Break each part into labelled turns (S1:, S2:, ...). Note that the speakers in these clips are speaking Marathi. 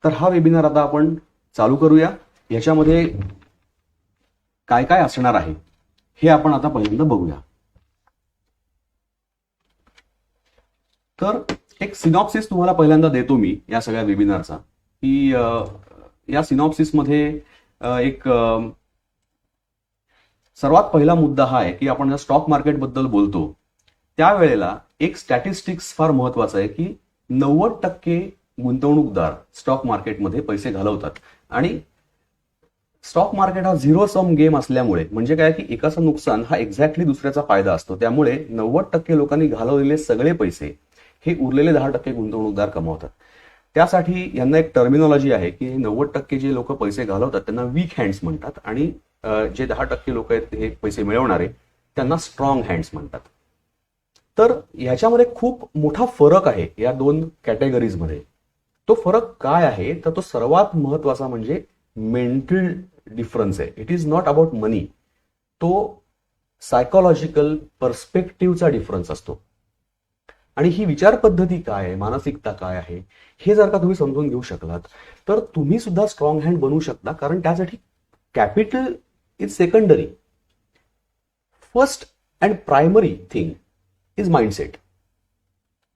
S1: तर हा वेबिनार आता आपण चालू करूया. याच्यामध्ये काय काय असणार आहे हे आपण आता पहिल्यांदा बघूया. तर एक सिनॉप्सिस तुम्हाला पहिल्यांदा देतो मी या सगळ्या वेबिनारचा, की या सिनॉप्सिसमध्ये एक सर्वात पहिला मुद्दा हा आहे की आपण स्टॉक मार्केटबद्दल बोलतो त्यावेळेला एक स्टॅटिस्टिक्स फार महत्वाचं आहे की 90% गुंतवणूकदार स्टॉक मार्केटमध्ये पैसे घालवतात. आणि स्टॉक मार्केट हा झिरो सम गेम असल्यामुळे म्हणजे काय की एकाचं नुकसान हा एक्झॅक्टली दुसऱ्याचा फायदा असतो. त्यामुळे 90% लोकांनी घालवलेले सगळे पैसे हे उरलेले 10% गुंतवणूकदार कमावतात. त्यासाठी यांना एक टर्मिनॉलॉजी आहे की 90% जे लोक पैसे घालवतात त्यांना वीक हँड्स म्हणतात आणि जे 10% लोक आहेत हे पैसे मिळवणारे त्यांना स्ट्रॉंग हँड्स म्हणतात. तर ह्याच्यामध्ये खूप मोठा फरक आहे या दोन कॅटेगरीजमध्ये. तो फरक काय आहे तर तो सर्वात महत्वाचा म्हणजे मेंटल डिफरन्स आहे. इट इज नॉट अबाउट मनी. तो सायकोलॉजिकल पर्स्पेक्टिव्हचा डिफरन्स असतो. आणि ही विचार पद्धती काय आहे, मानसिकता काय आहे हे जर का तुम्ही समजून घेऊ शकलात तर तुम्ही सुद्धा स्ट्रॉंग हँड बनवू शकता. कारण त्यासाठी capital is secondary. First and primary thing is mindset.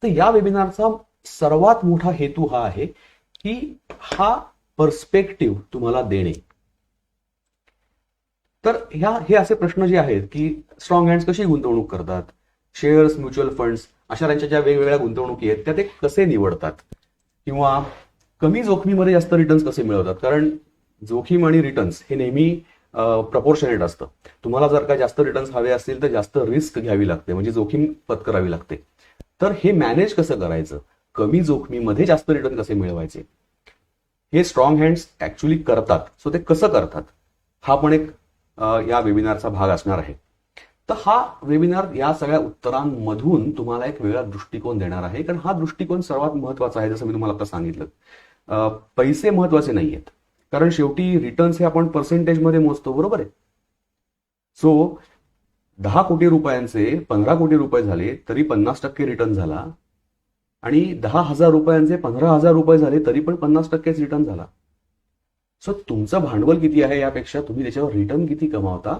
S1: तर या वेबिनारचा सर्वात मोठा हेतू हा आहे की हा पर्स्पेक्टिव्ह तुम्हाला देणे. तर हे असे प्रश्न जे आहेत की स्ट्रॉंग हँड्स कशी गुंतवणूक करतात, शेअर्स, म्युच्युअल फंड्स अशा त्यांच्या ज्या वेगवेगळ्या गुंतवणुकी आहेत त्या ते कसे निवडतात, किंवा कमी जोखमीमध्ये जास्त रिटर्न्स कसे मिळवतात. कारण जोखीम आणि रिटर्न्स हे नेहमी प्रपोर्शनेट असतं. तुम्हाला जर का जास्त रिटर्न्स हवे असतील तर जास्त रिस्क घ्यावी लागते, म्हणजे जोखीम पत्करावी लागते. तर हे मॅनेज कसं करायचं, कमी जोखमीमध्ये जास्त रिटर्न कसे मिळवायचे हे स्ट्रॉंग हँड्स ऍक्च्युली करतात. सो ते कसं करतात हा पण एक या वेबिनारचा भाग असणार आहे. तर हा वेबिनार या सगळ्या उत्तरांमधून तुम्हाला एक वेगळा दृष्टिकोन देणार आहे. कारण हा दृष्टिकोन सर्वात महत्वाचा आहे. जसं मी तुम्हाला आता सांगितलं, पैसे महत्वाचे नाही आहेत. कारण शेवटी रिटर्न्स हे आपण पर्सेंटेजमध्ये मोजतो, बरोबर आहे. सो 10 कोटी रुपयांचे 15 कोटी रुपये झाले तरी 50% रिटर्न झाला, आणि 10,000 रुपयांचे 15,000 रुपये झाले तरी पण 50%च रिटर्न झाला. सो तुमचं भांडवल किती आहे यापेक्षा तुम्ही त्याच्यावर रिटर्न किती कमावता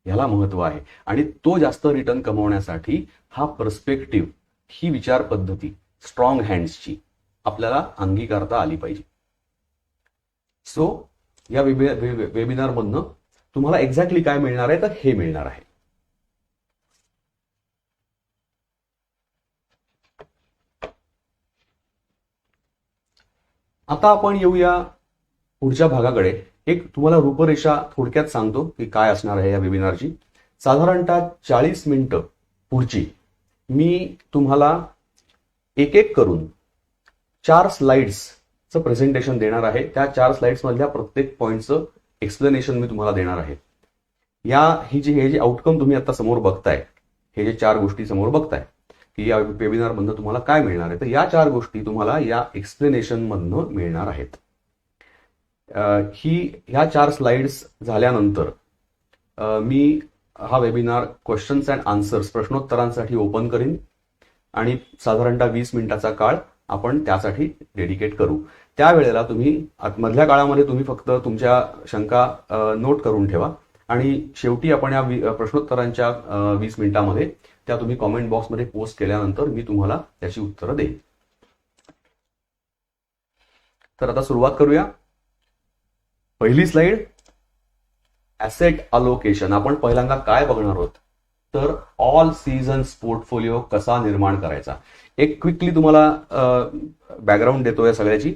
S1: याला महत्व आहे. आणि तो जास्त रिटर्न कमवण्यासाठी हा पर्स्पेक्टिव्ह, ही विचार पद्धती स्ट्रॉंग हँड्सची आपल्याला अंगीकारता आली पाहिजे. सो या वेबिनारमधनं तुम्हाला एक्झॅक्टली काय मिळणार आहे तर हे मिळणार आहे. आता आपण येऊया पुढच्या भागाकडे. एक तुम्हाला रूपरेषा थोडक्यात सांगतो की काय असणार आहे या वेबिनारची. साधारणतः 40 मिनिटं पुढची मी तुम्हाला एक एक करून 4 स्लाइड्सचं प्रेझेंटेशन देणार आहे. त्या 4 स्लाइड्स मधल्या प्रत्येक पॉईंटचं एक्सप्लेनेशन मी तुम्हाला देणार आहे. हे जे आउटकम तुम्ही आता समोर बघताय, हे जे 4 गोष्टी समोर बघताय की या वेबिनार मधनं तुम्हाला काय मिळणार आहे, तर या 4 गोष्टी तुम्हाला या एक्सप्लेनेशन मधनं मिळणार आहेत. ह्या 4 स्लाइड्स झाल्यानंतर मी हा वेबिनार क्वेश्चन्स अँड आन्सर्स, प्रश्नोत्तरांसाठी ओपन करीन आणि साधारणतः 20 मिनिटाचा काळ आपण त्यासाठी डेडिकेट करू. त्यावेळेला तुम्ही मधल्या काळामध्ये तुम्ही फक्त तुमच्या शंका नोट करून ठेवा आणि शेवटी आपण या प्रश्नोत्तरांच्या 20 मिनिटांमध्ये त्या तुम्ही कॉमेंट बॉक्समध्ये पोस्ट केल्यानंतर मी तुम्हाला त्याची उत्तरं देईन. तर आता सुरुवात करूया. पहिली स्लाइड, ऍसेट अलोकेशन. आपण पहिल्यांदा काय बघणार आहोत तर ऑल सीझन्स पोर्टफोलिओ कसा निर्माण करायचा. एक क्विकली तुम्हाला बॅकग्राऊंड देतो या सगळ्याची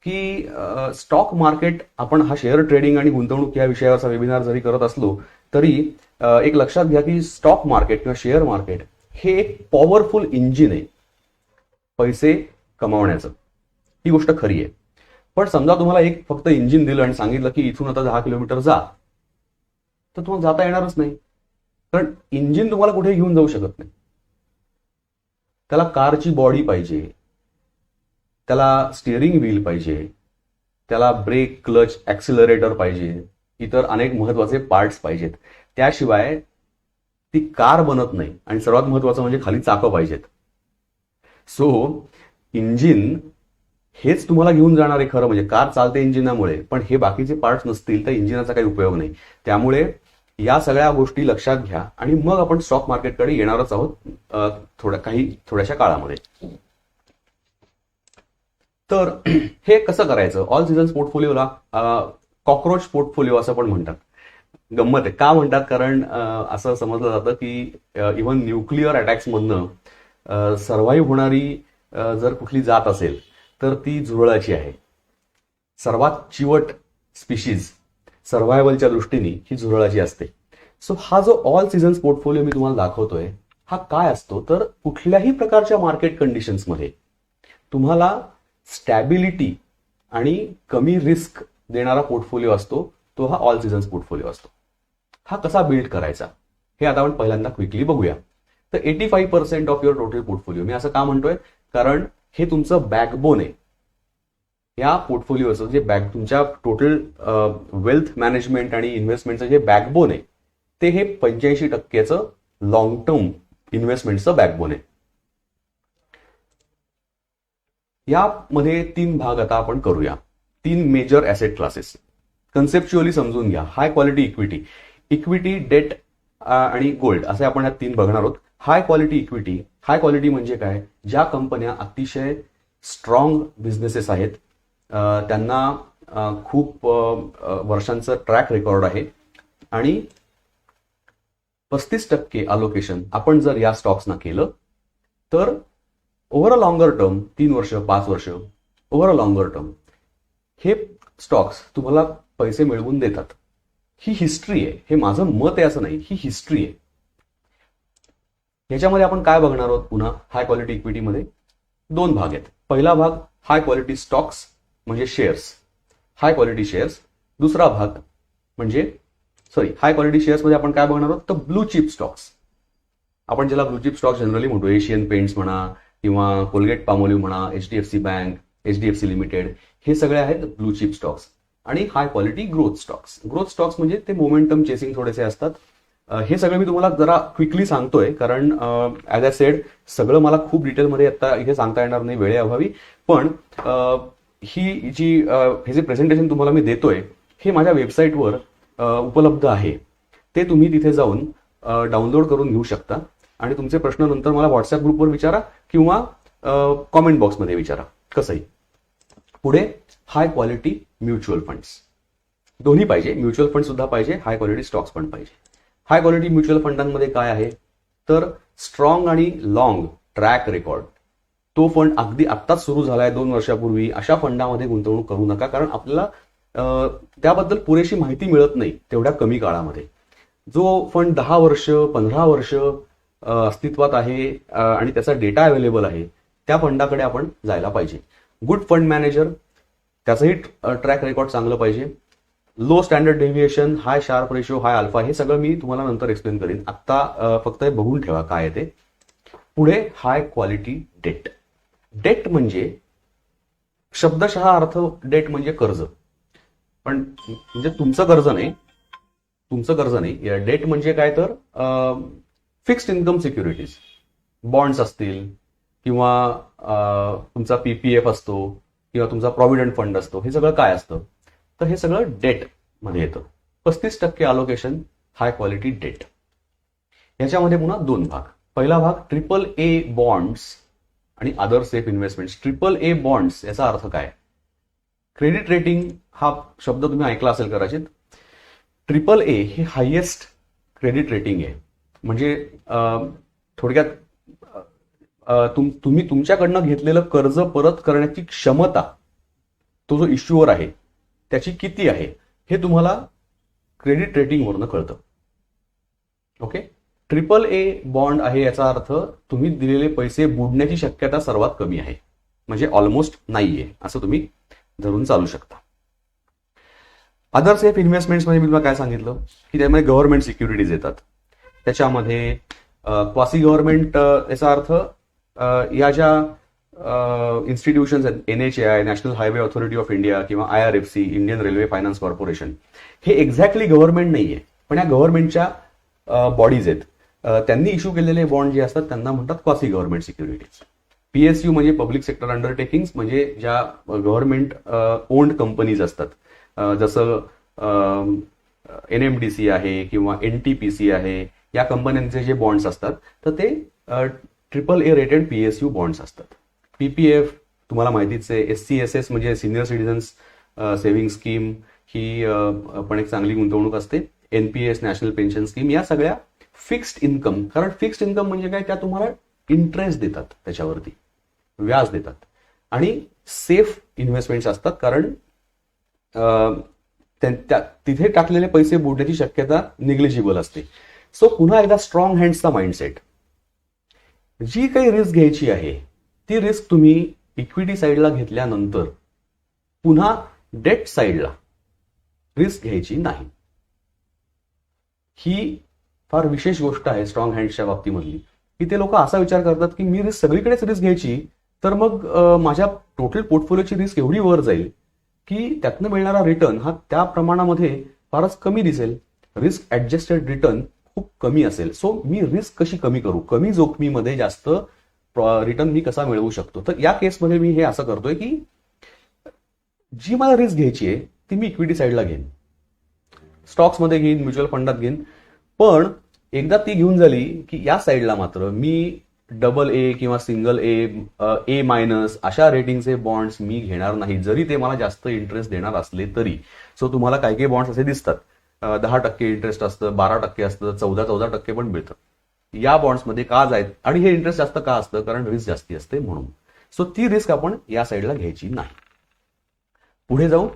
S1: की स्टॉक मार्केट, आपण हा शेअर ट्रेडिंग आणि गुंतवणूक या विषयावरचा वेबिनार जरी करत असलो तरी एक लक्षात घ्या की स्टॉक मार्केट किंवा शेअर मार्केट हे एक पॉवरफुल इंजिन आहे पैसे कमावण्याचं. ही गोष्ट खरी आहे. पण समजा तुम्हाला एक फक्त इंजिन दिलं आणि सांगितलं की इथून आता 10 किलोमीटर जा, तर तुम्हाला जाता येणारच नाही. कारण इंजिन तुम्हाला कुठे घेऊन जाऊ शकत नाही. त्याला कारची बॉडी पाहिजे, त्याला स्टिअरिंग व्हील पाहिजे, त्याला ब्रेक, क्लच, ऍक्सिलरेटर पाहिजे, इतर अनेक महत्वाचे पार्ट्स पाहिजेत. त्याशिवाय ती कार बनत नाही. आणि सर्वात महत्वाचं म्हणजे खाली चाकं पाहिजेत. सो इंजिन हेच तुम्हाला घेऊन जाणार आहे खरं म्हणजे. कार चालते इंजिनामुळे, पण हे बाकीचे पार्ट्स नसतील तर इंजिनाचा काही उपयोग नाही. त्यामुळे या सगळ्या गोष्टी लक्षात घ्या आणि मग आपण स्टॉक मार्केटकडे येणारच आहोत थोड्याशा काळामध्ये. तर हे कसं करायचं? ऑल सीझन्स पोर्टफोलिओला कॉकरोच पोर्टफोलिओ असं पण म्हणतात. गंमत आहे. का म्हणतात? कारण असं समजलं जातं की इव्हन न्यूक्लिअर अटॅक्स मधनं सर्व्हाइव्ह होणारी जर कुठली जात असेल तर ती झुरळाची आहे. सर्वात चिवट स्पीशीज सर्व्हायव्हलच्या दृष्टीने ही झुरळाची असते. सो हा जो ऑल सीझन्स पोर्टफोलिओ मी तुम्हाला दाखवतोय हा काय असतो, तर कुठल्याही प्रकारच्या मार्केट कंडिशन्समध्ये तुम्हाला स्टॅबिलिटी आणि कमी रिस्क देणारा पोर्टफोलिओ असतो, तो हा ऑल सीझन्स पोर्टफोलिओ असतो. हा कसा बिल्ड करायचा हे आता आपण पहिल्यांदा क्विकली बघूया. तर 85% ऑफ युअर टोटल पोर्टफोलिओ, मी असं का म्हणतोय? कारण हे तुमचं बॅकबोन आहे. या पोर्टफोलिओचं जे तुमच्या टोटल वेल्थ मॅनेजमेंट आणि इन्व्हेस्टमेंटचं जे बॅकबोन आहे ते हे 85% लॉंग टर्म इन्व्हेस्टमेंटचं बॅकबोन आहे. यामध्ये 3 भाग आता आपण करूया. 3 मेजर ऍसेट क्लासेस कन्सेप्च्युअली समजून घ्या. हाय क्वालिटी इक्विटी, डेट आणि गोल्ड असे आपण ह्या 3 बघणार आहोत. High quality equity, high quality म्हणजे काय? ज्या कंपन्या अतिशय स्ट्रॉंग बिझनेसेस आहेत, त्यांना खूप वर्षांचं ट्रॅक रेकॉर्ड आहे आणि 35% अलोकेशन आपण जर या स्टॉक्सना केलं तर ओव्हर अ लॉंगर टर्म, 3 वर्ष 5 वर्ष, ओव्हर अ लॉंगर टर्म हे स्टॉक्स तुम्हाला पैसे मिळवून देतात. ही हिस्ट्री आहे. हे माझं मत आहे असं नाही, ही हिस्ट्री आहे. याच्यामध्ये आपण काय बघणार आहोत? पुन्हा हाय क्वालिटी इक्विटीमध्ये 2 भाग आहेत. पहिला भाग हाय क्वालिटी स्टॉक्स म्हणजे शेअर्स, हाय क्वालिटी शेअर्स. दुसरा भाग म्हणजे हाय क्वालिटी शेअर्समध्ये आपण काय बघणार आहोत? तर ब्लू चिप स्टॉक्स. आपण ज्याला ब्लू चिप स्टॉक्स जनरली म्हणतो, एशियन पेंट्स म्हणा किंवा कोलगेट पामोलिव्ह म्हणा, HDFC बँक, HDFC लिमिटेड, हे सगळे आहेत ब्लू चिप स्टॉक्स. आणि हाय क्वालिटी ग्रोथ स्टॉक्स म्हणजे ते मोमेंटम चेसिंग थोडेसे असतात. हे सगळं मी तुम्हाला जरा क्विकली सांगतोय कारण ऍज आय सेड सगळं मला खूप डिटेलमध्ये आता इथे सांगता येणार नाही वेळेअभावी. पण हे जे प्रेझेंटेशन तुम्हाला मी देतोय हे माझ्या वेबसाईटवर उपलब्ध आहे. ते तुम्ही तिथे जाऊन डाउनलोड करून घेऊ शकता आणि तुमचे प्रश्न नंतर मला व्हॉट्सअप ग्रुपवर विचारा किंवा कॉमेंट बॉक्समध्ये विचारा, कसंही. पुढे हाय क्वालिटी म्युच्युअल फंड्स, दोन्ही पाहिजे. म्युच्युअल फंड सुद्धा पाहिजे, हाय क्वालिटी स्टॉक्स पण पाहिजे. हाय क्वालिटी म्युच्युअल फंडांमध्ये काय आहे? तर स्ट्रॉंग आणि लॉंग ट्रॅक रेकॉर्ड. तो फंड अगदी आत्ताच सुरू झालाय 2 वर्षापूर्वी, अशा फंडामध्ये गुंतवणूक करू नका कारण आपल्याला त्याबद्दल पुरेशी माहिती मिळत नाही तेवढ्या कमी काळामध्ये. जो फंड 10 वर्ष 15 वर्ष अस्तित्वात आहे आणि त्याचा डेटा अवेलेबल आहे त्या फंडाकडे आपण जायला पाहिजे. गुड फंड मॅनेजर, त्याचंही ट्रॅक रेकॉर्ड चांगलं पाहिजे. लो स्टँडर्ड डेव्हिएशन, हाय शार्प रेशो, हाय अल्फा, हे सगळं मी तुम्हाला नंतर एक्सप्लेन करीन. आत्ता फक्त हे बघून ठेवा काय आहे ते. पुढे हाय क्वालिटी डेट म्हणजे शब्दशः अर्थ डेट म्हणजे कर्ज, पण म्हणजे तुमचं कर्ज नाही. डेट म्हणजे काय? तर फिक्स्ड इन्कम सिक्युरिटीज, बॉन्ड्स असतील किंवा तुमचा PPF असतो किंवा तुमचा प्रॉव्हिडंट फंड असतो, हे सगळं काय असतं? तर हे सगळं डेट मध्ये येतं. 35% अलोकेशन हाय क्वालिटी डेट. याच्यामध्ये पुन्हा 2 भाग. पहिला भाग AAA बॉन्ड्स आणि other safe investments. AAA bonds याचा अर्थ काय? क्रेडिट रेटिंग हा शब्द तुम्ही ऐकला असेल कदाचित. AAA हे हायेस्ट क्रेडिट रेटिंग आहे. म्हणजे थोडक्यात तुम्ही तुमच्याकडनं घेतलेलं कर्ज परत करण्याची क्षमता, तो जो इश्युअर आहे त्याची किती आहे हे तुम्हाला क्रेडिट रेटिंगवरनं कळतं. ओके. AAA बॉन्ड आहे याचा अर्थ तुम्ही दिलेले पैसे बुडण्याची शक्यता सर्वात कमी आहे, म्हणजे ऑलमोस्ट नाहीये असं तुम्ही धरून चालू शकता. अदर सेफ इन्व्हेस्टमेंट्स मध्ये मी तुम्हाला काय सांगितलं की त्यामध्ये गव्हर्नमेंट सिक्युरिटीज येतात. त्याच्यामध्ये क्वासी गव्हर्नमेंट याचा अर्थ या ज्या इन्स्टिट्यूशन्स आहेत, NHAI, national highway authority of India किंवा IRFC, Indian railway finance corporation, हे एक्झॅक्टली गव्हर्नमेंट नाहीये पण या गव्हर्नमेंटच्या बॉडीज आहेत. त्यांनी इश्यू केलेले बॉन्ड जे असतात त्यांना म्हणतात क्वासी गव्हर्नमेंट सिक्युरिटीज. PSU म्हणजे पब्लिक सेक्टर अंडरटेकिंग्स, म्हणजे ज्या गव्हर्नमेंट ओन्ड कंपनीज असतात, जसं NMDC आहे किंवा NTPC आहे, या कंपन्यांचे जे बॉन्ड्स असतात तर ते AAA रेटेड PSU बॉन्ड्स असतात. PPF तुम्हाला माहितीच आहे. SCSS म्हणजे सिनियर सिटीजन्स सेव्हिंग स्कीम, ही पण एक चांगली गुंतवणूक असते. NPS नॅशनल पेन्शन स्कीम, या सगळ्या फिक्स्ड इन्कम. कारण फिक्स्ड इन्कम म्हणजे काय, त्या तुम्हाला इंटरेस्ट देतात, त्याच्यावरती व्याज देतात, आणि सेफ इन्व्हेस्टमेंट्स असतात, कारण तिथे टाकलेले पैसे बुडण्याची शक्यता निग्लिजिबल असते. सो पुन्हा एकदा स्ट्रॉंग हँड्सचा माइंडसेट. जी काही रिस्क घ्यायची आहे ती रिस्क तुम्ही इक्विटी साईडला घेतल्यानंतर पुन्हा डेट साईडला रिस्क घ्यायची नाही. ही फार विशेष गोष्ट आहे स्ट्रॉंग हँड्सच्या बाबतीमधली, की ते लोक असा विचार करतात की मी सगळीकडेच रिस्क घ्यायची, तर मग माझ्या टोटल पोर्टफोलिओची रिस्क एवढी वर जाईल की त्यातनं मिळणारा रिटर्न हा त्या प्रमाणामध्ये फारच कमी दिसेल. रिस्क ऍडजस्टेड रिटर्न खूप कमी असेल. सो मी रिस्क कशी कमी करू, कमी जोखमीमध्ये जास्त रिटर्न मी कसा मिळवू शकतो. तर या केसमध्ये मी हे असं करतोय की जी मला रिस्क घ्यायची आहे ती मी इक्विटी साईडला घेईन, स्टॉक्समध्ये घेईन, म्युच्युअल फंडात घेईन. पण एकदा ती घेऊन झाली की या साईडला मात्र मी AA किंवा सिंगल A- अशा रेटिंगचे बॉन्ड्स मी घेणार नाही, जरी ते मला जास्त इंटरेस्ट देणार असले तरी. सो तुम्हाला काही काही बॉन्ड्स असे दिसतात 10% इंटरेस्ट असतं, 12% असतं, 14% पण मिळतं. या बॉन्ड्समध्ये का जायत, आणि हे इंटरेस्ट जास्त का असतं, कारण रिस्क जास्ती असते म्हणून. सो ती रिस्क आपण या साईडला घ्यायची नाही. पुढे जाऊ,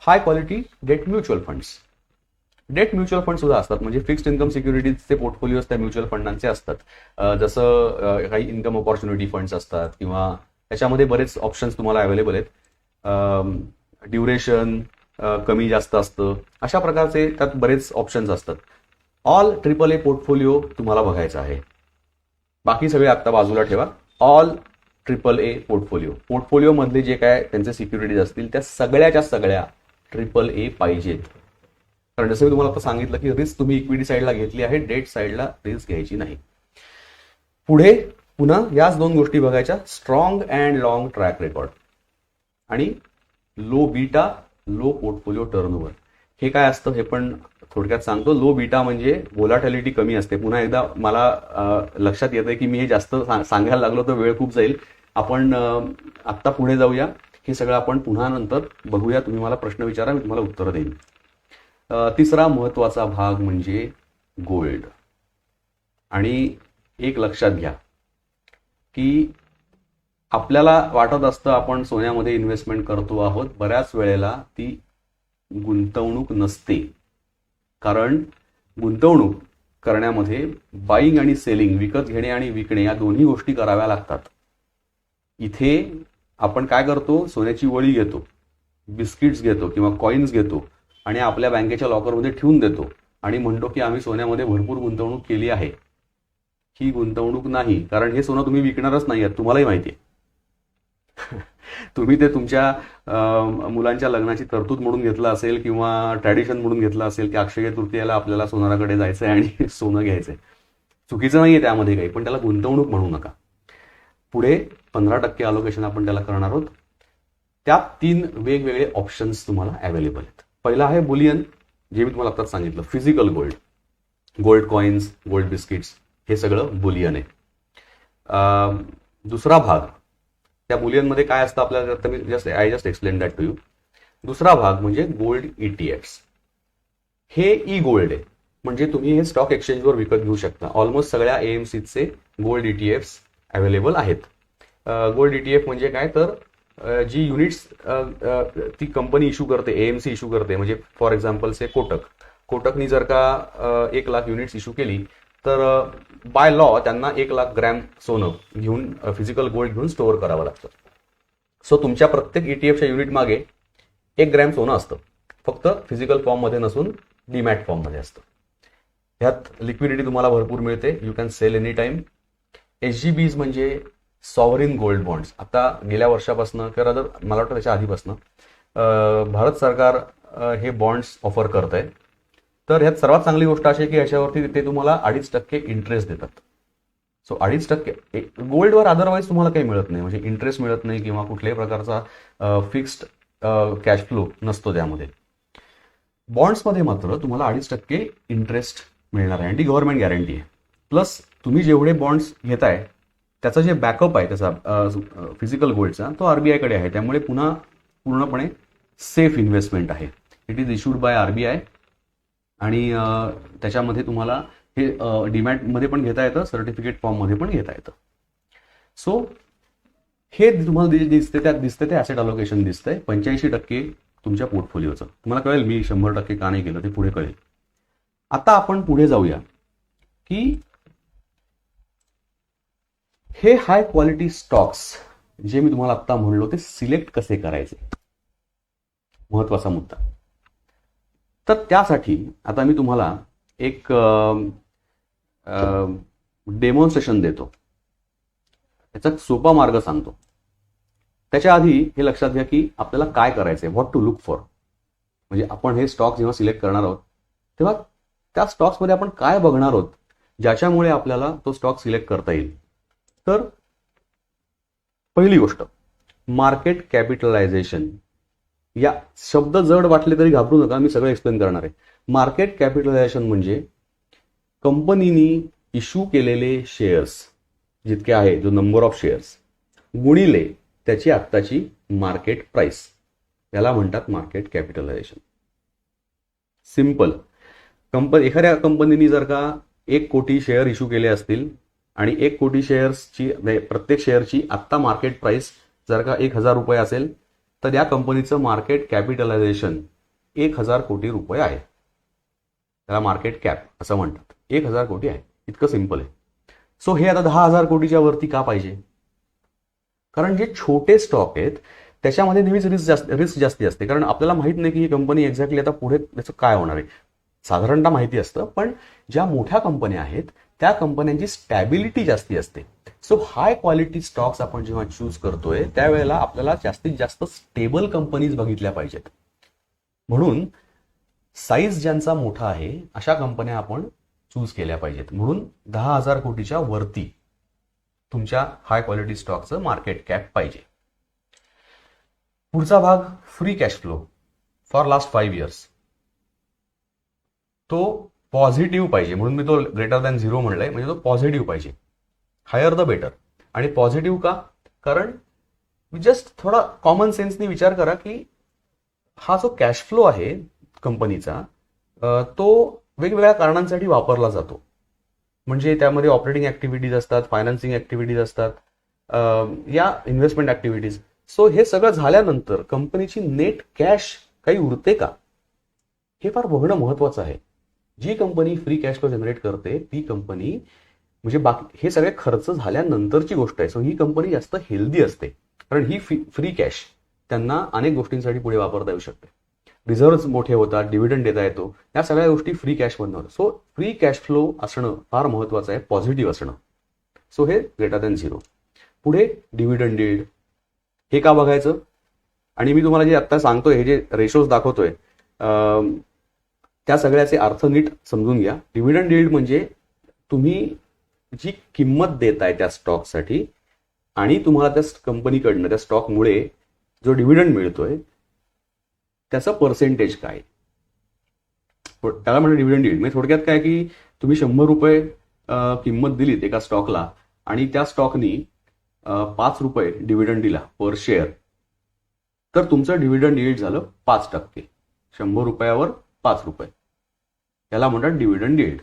S1: high quality date mutual funds. Date mutual fund सुद्धा असतात, म्हणजे फिक्स्ड इन्कम सिक्युरिटीजचे पोर्टफोलिओज त्या म्युच्युअल फंडांचे असतात. जसं काही इन्कम ऑपॉर्च्युनिटी फंड्स असतात, किंवा त्याच्यामध्ये बरेच ऑप्शन्स तुम्हाला अवेलेबल आहेत. ड्युरेशन कमी जास्त असतं, अशा प्रकारचे त्यात बरेच ऑप्शन्स असतात. ऑल AAA पोर्टफोलिओ तुम्हाला बघायचा आहे. बाकी सगळे आता बाजूला ठेवा. ऑल AAA पोर्टफोलिओ मधले जे काय त्यांचे सिक्युरिटीज असतील त्या सगळ्याच्या सगळ्या AAA पाहिजेत. कारण जसं मी तुम्हाला आता सांगितलं की रिस्क तुम्ही इक्विटी साईडला घेतली आहे, डेट साईडला रिस्क घ्यायची नाही. पुढे पुन्हा याच दोन गोष्टी बघायच्या, strong and long track record आणि low beta low portfolio turnover. हे काय असतं हे पण थोडक्यात सांगतो. लो बीटा म्हणजे व्होलॅटिलिटी कमी असते. पुन्हा एकदा मला लक्षात येतंय की मी हे जास्त सांगायला लागलो तर वेळ खूप जाईल. आपण आत्ता पुढे जाऊया. हे सगळं आपण पुन्हा नंतर बघूया. तुम्ही मला प्रश्न विचारा, मी तुम्हाला उत्तर देईन. तिसरा महत्वाचा भाग म्हणजे गोल्ड. आणि एक लक्षात घ्या की आपल्याला वाटत असतं आपण सोन्यामध्ये इन्व्हेस्टमेंट करतो आहोत, बऱ्याच वेळेला ती गुंतवणूक नसते. कारण गुंतवणूक करण्यामध्ये बाईंग आणि सेलिंग, विकत घेणे आणि विकणे, या दोन्ही गोष्टी कराव्या लागतात. इथे आपण काय करतो, सोन्याची वळी घेतो, बिस्किट्स घेतो किंवा कॉइन्स घेतो आणि आपल्या बँकेच्या लॉकरमध्ये ठेवून देतो आणि म्हणतो की आम्ही सोन्यामध्ये भरपूर गुंतवणूक केली आहे. ही गुंतवणूक नाही, कारण हे सोनं तुम्ही विकणारच नाही आहात, तुम्हालाही माहिती आहे. तुम्ही ते तुमच्या मुलांच्या लग्नाची तरतूद म्हणून घेतलं असेल किंवा ट्रॅडिशन म्हणून घेतलं असेल की अक्षय तृतीयेला आपल्याला सोनाराकडे जायचंय आणि सोनं घ्यायचंय. चुकीचं नाहीये त्यामध्ये काही, पण त्याला गुंतवणूक म्हणू नका. पुढे 15% अलोकेशन आपण त्याला करणार आहोत. त्यात 3 वेगवेगळे ऑप्शन्स तुम्हाला अवेलेबल आहेत. पहिला आहे बुलियन, जे मी तुम्हाला आताच सांगितलं, physical gold, gold coins, gold biscuits, हे सगळं बुलियन आहे. दुसरा भाग, त्या बुलियनमध्ये काय असतं आपल्याला I just explain that to you. दुसरा भाग म्हणजे गोल्ड ETFs. हे ई गोल्ड आहे, म्हणजे तुम्ही हे स्टॉक एक्सचेंजवर विकत घेऊ शकता. ऑलमोस्ट सगळ्या AMCचे गोल्ड ETFs अवेलेबल आहेत. गोल्ड ETF म्हणजे काय, तर जी युनिट्स ती कंपनी इश्यू करते, AMC इश्यू करते. म्हणजे फॉर एक्झाम्पल से कोटकनी जर का 1 लाख युनिट्स इश्यू केली तर बाय लॉ त्यांना 1 लाख ग्रॅम सोनं घेऊन, फिजिकल गोल्ड घेऊन स्टोअर करावं लागतं. सो तुमच्या प्रत्येक ETFच्या युनिट मागे 1 ग्रॅम सोनं असतं, फक्त फिजिकल फॉर्ममध्ये नसून डीमॅट फॉर्ममध्ये असतं. ह्यात लिक्विडिटी तुम्हाला भरपूर मिळते, you can sell any time. SGBs म्हणजे सॉव्हरिन गोल्ड बॉन्ड्स. आता गेल्या वर्षापासून किंवा मला वाटतं त्याच्या आधीपासून भारत सरकार हे बॉन्ड्स ऑफर करत आहे. तर ह्यात सर्वात चांगली गोष्ट अशी आहे की ह्याच्यावरती ते तुम्हाला 2.5% इंटरेस्ट देतात. सो 2.5%. गोल्डवर अदरवाईज तुम्हाला काही मिळत नाही, म्हणजे इंटरेस्ट मिळत नाही किंवा कुठल्याही प्रकारचा फिक्स्ड कॅश फ्लो नसतो त्यामध्ये. बॉन्ड्समध्ये मात्र तुम्हाला 2.5% इंटरेस्ट मिळणार आहे आणि ती गव्हर्नमेंट गॅरंटी आहे. प्लस तुम्ही जेवढे बॉन्ड्स घेताय त्याचा जे बॅकअप आहे त्याचा फिजिकल गोल्डचा तो आरबीआयकडे आहे, त्यामुळे पुन्हा पूर्णपणे सेफ इन्व्हेस्टमेंट आहे. It is issued by RBI आणि त्याच्यामध्ये तुम्हाला हे डीमॅटमध्ये पण घेता येतं, सर्टिफिकेट फॉर्ममध्ये पण घेता येतं. सो हे तुम्हाला दिसते ते ॲसेट अलोकेशन दिसतंय 85% तुमच्या पोर्टफोलिओचं. तुम्हाला कळेल मी 100% का नाही केलं ते पुढे कळेल. आता आपण पुढे जाऊया की हे हाय क्वालिटी स्टॉक्स जे मी तुम्हाला आता म्हणलो ते सिलेक्ट कसे करायचे, महत्वाचा मुद्दा. तर त्यासाठी आता मी तुम्हाला एक डेमॉन्स्ट्रेशन देतो, त्याचा सोपा मार्ग सांगतो. त्याच्या आधी हे लक्षात घ्या की आपल्याला काय करायचंय, व्हॉट टू लुक फॉर. म्हणजे आपण हे स्टॉक जेव्हा सिलेक्ट करणार आहोत तेव्हा त्या स्टॉक्समध्ये आपण काय बघणार आहोत ज्याच्यामुळे आपल्याला तो स्टॉक सिलेक्ट करता येईल. तर पहिली गोष्ट मार्केट कॅपिटलायझेशन. या शब्द जड वाटले तरी घाबरू नका, मी सगळं एक्सप्लेन करणार आहे. मार्केट कॅपिटलायझेशन म्हणजे कंपनीनी इश्यू केलेले शेअर्स जितके आहे, जो नंबर ऑफ शेअर्स गुणिले त्याची आत्ताची मार्केट प्राइस, याला म्हणतात मार्केट कॅपिटलायझेशन. सिंपल. एखाद्या कंपनीने जर का 1 कोटी शेअर इश्यू केले असतील आणि 1 कोटी शेअर्सची प्रत्येक शेअरची आत्ता मार्केट प्राइस जर का 1,000 रुपये असेल तर या कंपनीचं मार्केट कॅपिटलायझेशन 1,000 कोटी रुपये आहे. त्याला मार्केट कॅप असं म्हणतात. 1,000 कोटी आहे, इतकं सिंपल आहे. सो हे आता 10,000 कोटीच्या वरती का पाहिजे? कारण जे छोटे स्टॉक आहेत त्याच्यामध्ये नेहमीच रिस्क जास्ती असते, कारण आपल्याला माहित नाही की ही कंपनी एक्झॅक्टली आता पुढे त्याचं काय होणार आहे. साधारणतः माहिती असतं, पण ज्या मोठ्या कंपन्या आहेत त्या कंपन्यांची स्टॅबिलिटी जास्ती असते. सो हाय क्वालिटी स्टॉक्स आपण जेव्हा चूज करतोय त्यावेळेला आपल्याला जास्तीत जास्त स्टेबल कंपनीज बघितल्या पाहिजेत. म्हणून साईज ज्यांचा मोठा आहे अशा कंपन्या आपण चूज केल्या पाहिजेत. म्हणून 10,000 कोटीच्या वरती तुमच्या हाय क्वालिटी स्टॉकचं मार्केट कॅप पाहिजे. पुढचा भाग free cash flow for last 5 years. तो पॉझिटिव्ह पाहिजे, म्हणून मी तो ग्रेटर दॅन 0 म्हणलाय, म्हणजे तो पॉझिटिव्ह पाहिजे. Higher the better. आणि पॉझिटिव्ह का? कारण जस्ट थोडा कॉमन सेन्सनी विचार करा की हा जो कॅश फ्लो आहे कंपनीचा तो वेगवेगळ्या कारणांसाठी वापरला जातो. म्हणजे त्यामध्ये ऑपरेटिंग ऍक्टिव्हिटीज असतात, फायनान्सिंग ऍक्टिव्हिटीज असतात, या इन्व्हेस्टमेंट ऍक्टिव्हिटीज. सो हे सगळं झाल्यानंतर कंपनीची नेट कॅश काही उरते का, हे फार बघणं महत्वाचं आहे. जी company free cash flow generate करते ती कंपनी, म्हणजे बाकी हे सगळे खर्च झाल्यानंतरची गोष्ट आहे. सो ही कंपनी जास्त हेल्दी असते, कारण ही फ्री कॅश त्यांना अनेक गोष्टींसाठी पुढे वापरता येऊ शकते. रिझर्व्ह मोठे होतात, डिव्हिडंड देता येतो, या सगळ्या गोष्टी फ्री कॅश मधून होतात. सो फ्री कॅश फ्लो असणं फार महत्वाचं आहे, पॉझिटिव्ह असणं. सो हे ग्रेटर दॅन 0. पुढे डिव्हिडंड यील्ड. हे का बघायचं? आणि मी तुम्हाला जे आता सांगतोय, हे जे रेशोज दाखवतोय त्या सगळ्याचे अर्थ नीट समजून घ्या. डिव्हिडंड यील्ड म्हणजे तुम्ही जी किंमत देताय त्या स्टॉकसाठी आणि तुम्हाला त्या कंपनीकडनं त्या स्टॉकमुळे जो डिव्हिडंड मिळतोय त्याचं पर्सेंटेज काय, त्याला म्हणजे डिव्हिडंड यील्ड. म्हणजे थोडक्यात काय की तुम्ही 100 रुपये किंमत दिलीत एका स्टॉकला आणि त्या स्टॉकनी 5 रुपये डिव्हिडंड दिला पर शेअर, तर तुमचं डिव्हिडंड यील्ड झालं 5%. 100 रुपयावर 5 रुपये, याला म्हणतात dividend yield.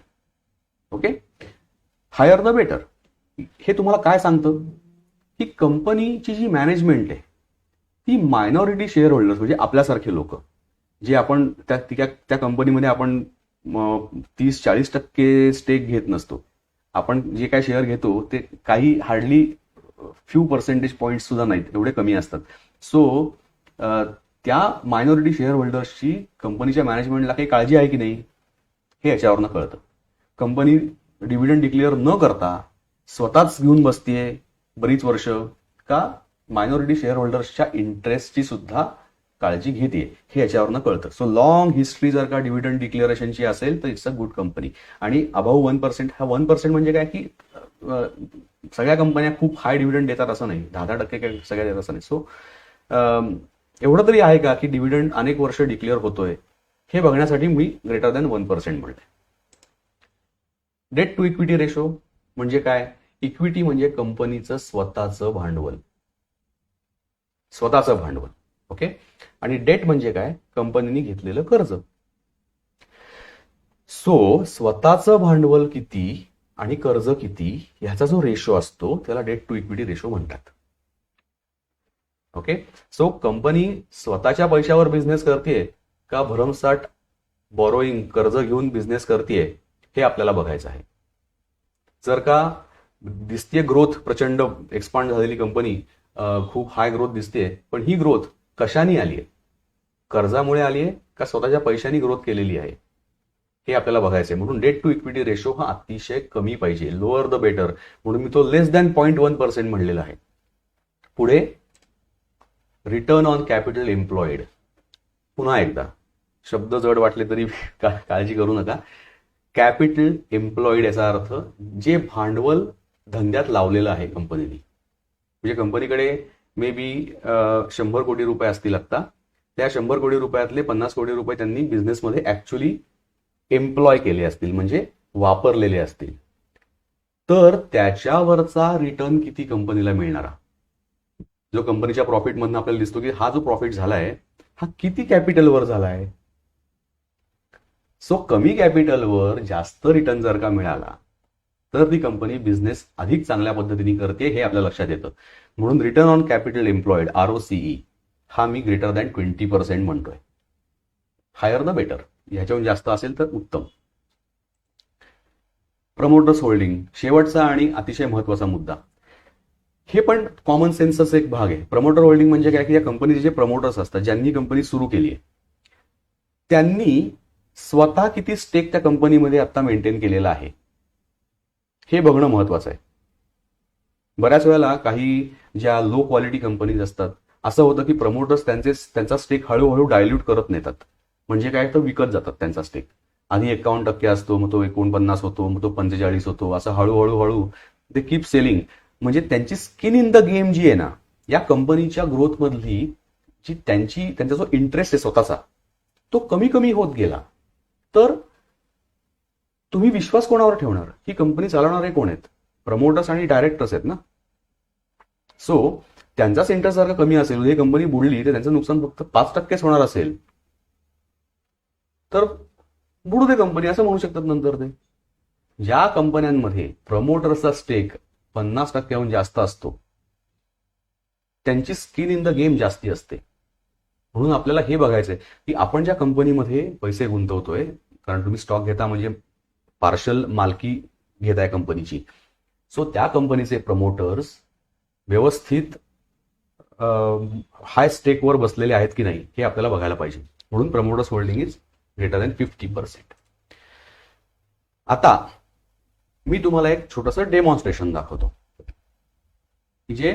S1: Okay. Higher the better. हे तुम्हाला काय सांगतं की कंपनीची जी मॅनेजमेंट आहे ती मायनॉरिटी शेअर होल्डर्स, म्हणजे आपल्यासारखे लोक जे आपण त्या कंपनीमध्ये आपण 30-40% स्टेक घेत नसतो. आपण जे काय शेअर घेतो ते काही हार्डली फ्यू पर्सेंटेज पॉईंट सुद्धा नाहीत, एवढे कमी असतात. सो त्या मायनॉरिटी शेअर होल्डर्सची कंपनीच्या मॅनेजमेंटला काही काळजी आहे की नाही हे याच्यावरनं कळतं. कंपनी डिव्हिडंड डिक्लेअर न करता स्वतःच घेऊन बसतीये बरीच वर्ष का मायनॉरिटी शेअर होल्डर्सच्या इंटरेस्टची सुद्धा काळजी घेते, हे याच्यावरनं कळतं. सो लॉंग हिस्ट्री जर का डिव्हिडंड डिक्लेरेशनची असेल तर इट्स अ गुड कंपनी. आणि अबाव 1%, हा 1% म्हणजे काय की सगळ्या कंपन्या खूप हाय डिव्हिडंड देतात असं नाही, 10-10% काही सगळ्या देतात असं नाही. सो एवढं तरी आहे का की डिव्हिडंड अनेक वर्ष डिक्लेअर होतोय, हे बघण्यासाठी मी ग्रेटर दॅन 1% म्हणते. डेट टू इक्विटी रेशो म्हणजे काय? इक्विटी म्हणजे कंपनीचं स्वतःचं भांडवल, ओके. आणि डेट म्हणजे काय? कंपनीने घेतलेलं कर्ज. सो स्वतःचं भांडवल किती आणि कर्ज किती ह्याचा जो रेशो असतो त्याला डेट टू इक्विटी रेशो म्हणतात. ओके. सो कंपनी स्वतःच्या पैशावर बिझनेस करते का भरमसाठ बॉरोईंग कर्ज घेऊन बिझनेस करते, हे आपल्याला बघायचं आहे. जर का दिसतीये ग्रोथ, प्रचंड एक्सपांड झालेली कंपनी, खूप हाय ग्रोथ दिसते, पण ही ग्रोथ कशाने आली आहे? कर्जामुळे आली आहे का स्वतःच्या पैशानी ग्रोथ केलेली आहे, हे आपल्याला बघायचंय. म्हणून डेट टू इक्विटी रेशो हा अतिशय कमी पाहिजे, लोअर द बेटर. म्हणून मी तो लेस दॅन 0.1% म्हणलेला आहे. पुढे रिटर्न ऑन कॅपिटल एम्प्लॉईड. पुन्हा एकदा शब्द जड वाटले तरी काळजी करू नका. कॅपिटल एम्प्लॉईड याचा अर्थ जे भांडवल धंद्यात लावलेलं आहे कंपनीने. म्हणजे कंपनीकडे मे बी 100 कोटी रुपये असतील आता, त्या 100 कोटी रुपयातले 50 कोटी रुपये त्यांनी बिझनेसमध्ये ऍक्च्युली एम्प्लॉय केले असतील, म्हणजे वापरलेले असतील. तर त्याच्यावरचा रिटर्न किती कंपनीला मिळणारा, जो कंपनीच्या प्रॉफिटमधून आपल्याला दिसतो की हा जो प्रॉफिट झालाय हा किती कॅपिटलवर झालाय. सो कमी कॅपिटलवर जास्त रिटर्न जर का मिळाला तर ती कंपनी बिझनेस अधिक चांगल्या पद्धतीने करते, हे आपल्या लक्षात येतं. म्हणून return on capital employed ROCE हा मी ग्रेटर दॅन 20% म्हणतोय. हायर द बेटर, ह्याच्याहून जास्त असेल तर उत्तम. प्रमोटर्स होल्डिंग शेवटचा आणि अतिशय महत्वाचा मुद्दा. हे पण कॉमन सेन्सचा एक भाग आहे. प्रमोटर होल्डिंग म्हणजे काय की या कंपनीचे जे प्रमोटर्स असतात, ज्यांनी कंपनी सुरू केली आहे, त्यांनी स्वतः किती स्टेक त्या कंपनीमध्ये आता मेंटेन केलेला आहे हे बघणं महत्वाचं आहे. बऱ्याच वेळेला काही ज्या लो क्वालिटी कंपनीज असतात, असं होतं की प्रमोटर्स त्यांचा स्टेक हळूहळू डायल्यूट करत नेतात. म्हणजे काय, तर विकत जातात त्यांचा स्टेक. आधी 51% असतो, मग तो 49 होतो, मग तो 45 होतो, असं हळूहळू ते कीप सेलिंग. म्हणजे त्यांची स्किन इन द गेम जी आहे ना, या कंपनीच्या ग्रोथ मधली जी त्यांचा जो इंटरेस्ट आहे स्वतःचा, तो कमी कमी होत गेला. तर तुम्ही विश्वास कोणावर ठेवणार? ही कंपनी चालवणारे कोण आहेत? प्रमोटर्स आणि डायरेक्टर्स आहेत ना. सो त्यांचाच इंटरेस्ट जर का कमी असेल, ही कंपनी बुडली तर त्यांचं नुकसान फक्त 5% होणार असेल, तर बुडू दे कंपनी असं म्हणू शकतात नंतर ते. ज्या कंपन्यांमध्ये प्रमोटर्सचा स्टेक 50%हून जास्त असतो, त्यांची स्किन इन द गेम जास्ती असते. म्हणून आपल्याला हे बघायचंय की आपण ज्या कंपनीमध्ये पैसे गुंतवतोय, कारण तुम्ही स्टॉक घेता म्हणजे पार्शल मालकी घेताय कंपनीची, सो त्या कंपनीचे प्रमोटर्स व्यवस्थित हाय स्टेकवर बसलेले आहेत की नाही हे आपल्याला बघायला पाहिजे. म्हणून promoters holding is greater than 50%. आता मी तुम्हाला एक छोटंसं डेमॉन्स्ट्रेशन दाखवतो, जे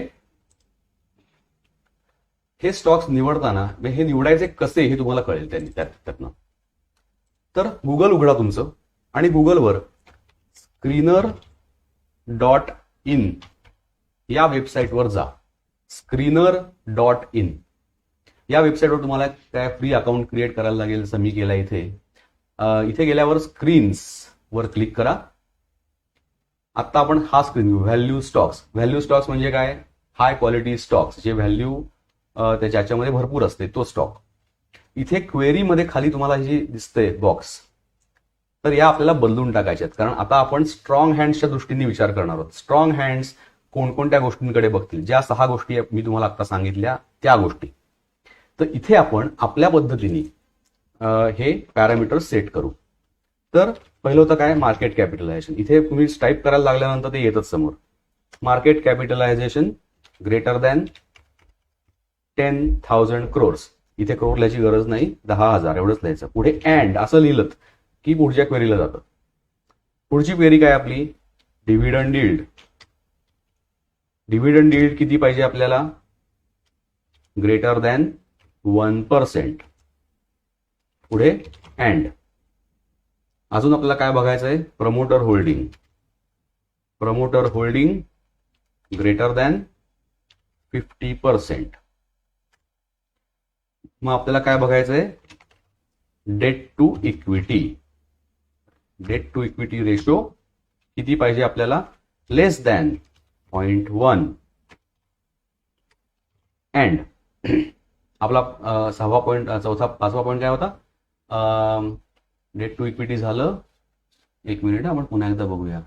S1: हे स्टॉक्स निवडताना हे निवडायचे कसे हे तुम्हाला कळेल त्यातनं. तर गुगल उघडा तुमचं आणि गुगलवर screener.in या वेबसाईटवर जा. screener.in या वेबसाईटवर तुम्हाला काय फ्री अकाउंट क्रिएट करायला लागेल, जसं मी केला इथे. इथे गेल्यावर स्क्रीन्स वर क्लिक करा. आता आपण हा स्क्रीन घेऊ, व्हॅल्यू स्टॉक्स. व्हॅल्यू स्टॉक्स म्हणजे काय? हाय क्वालिटी स्टॉक्स, जे व्हॅल्यू त्याच्यामध्ये भरपूर असते, तो स्टॉक. इथे क्वेरीमध्ये खाली तुम्हाला जी दिसतंय बॉक्स, तर या आपल्याला बदलून टाकायच्यात, कारण आता आपण स्ट्रॉंग हँड्सच्या दृष्टीने विचार करणार आहोत. स्ट्रॉंग हँड्स कोणकोणत्या गोष्टींकडे बघतील? ज्या 6 गोष्टी मी तुम्हाला आता सांगितल्या त्या गोष्टी. तर इथे आपण आपल्या पद्धतीने हे पॅरामीटर सेट करू. तर पहिलं होतं काय? Market capitalisation. इथे तुम्ही टाईप करायला लागल्यानंतर ते येतच समोर. Market capitalisation greater than 10,000 crores. इथे क्रोर लिहायची गरज नाही, 10,000 एवढंच लिहायचं. पुढे अँड असं लिहिलं की पुढच्या क्वेरीला जातं. पुढची क्वेरी काय आपली? Dividend yield. डिव्हिडंड यील्ड किती पाहिजे आपल्याला? Greater than 1%. पुढे अँड. अजून आपल्याला काय बघायचंय? Promoter holding. Promoter holding greater than 50%. मग आपल्याला काय बघायचंय, debt to equity. Debt to equity ratio किती पाहिजे आपल्याला, लेस दॅन 0.1. अँड आपला पाचवा पॉईंट काय होता, डेट टू इक्विटी झालं. एक मिनिट आपण पुन्हा एकदा बघूया.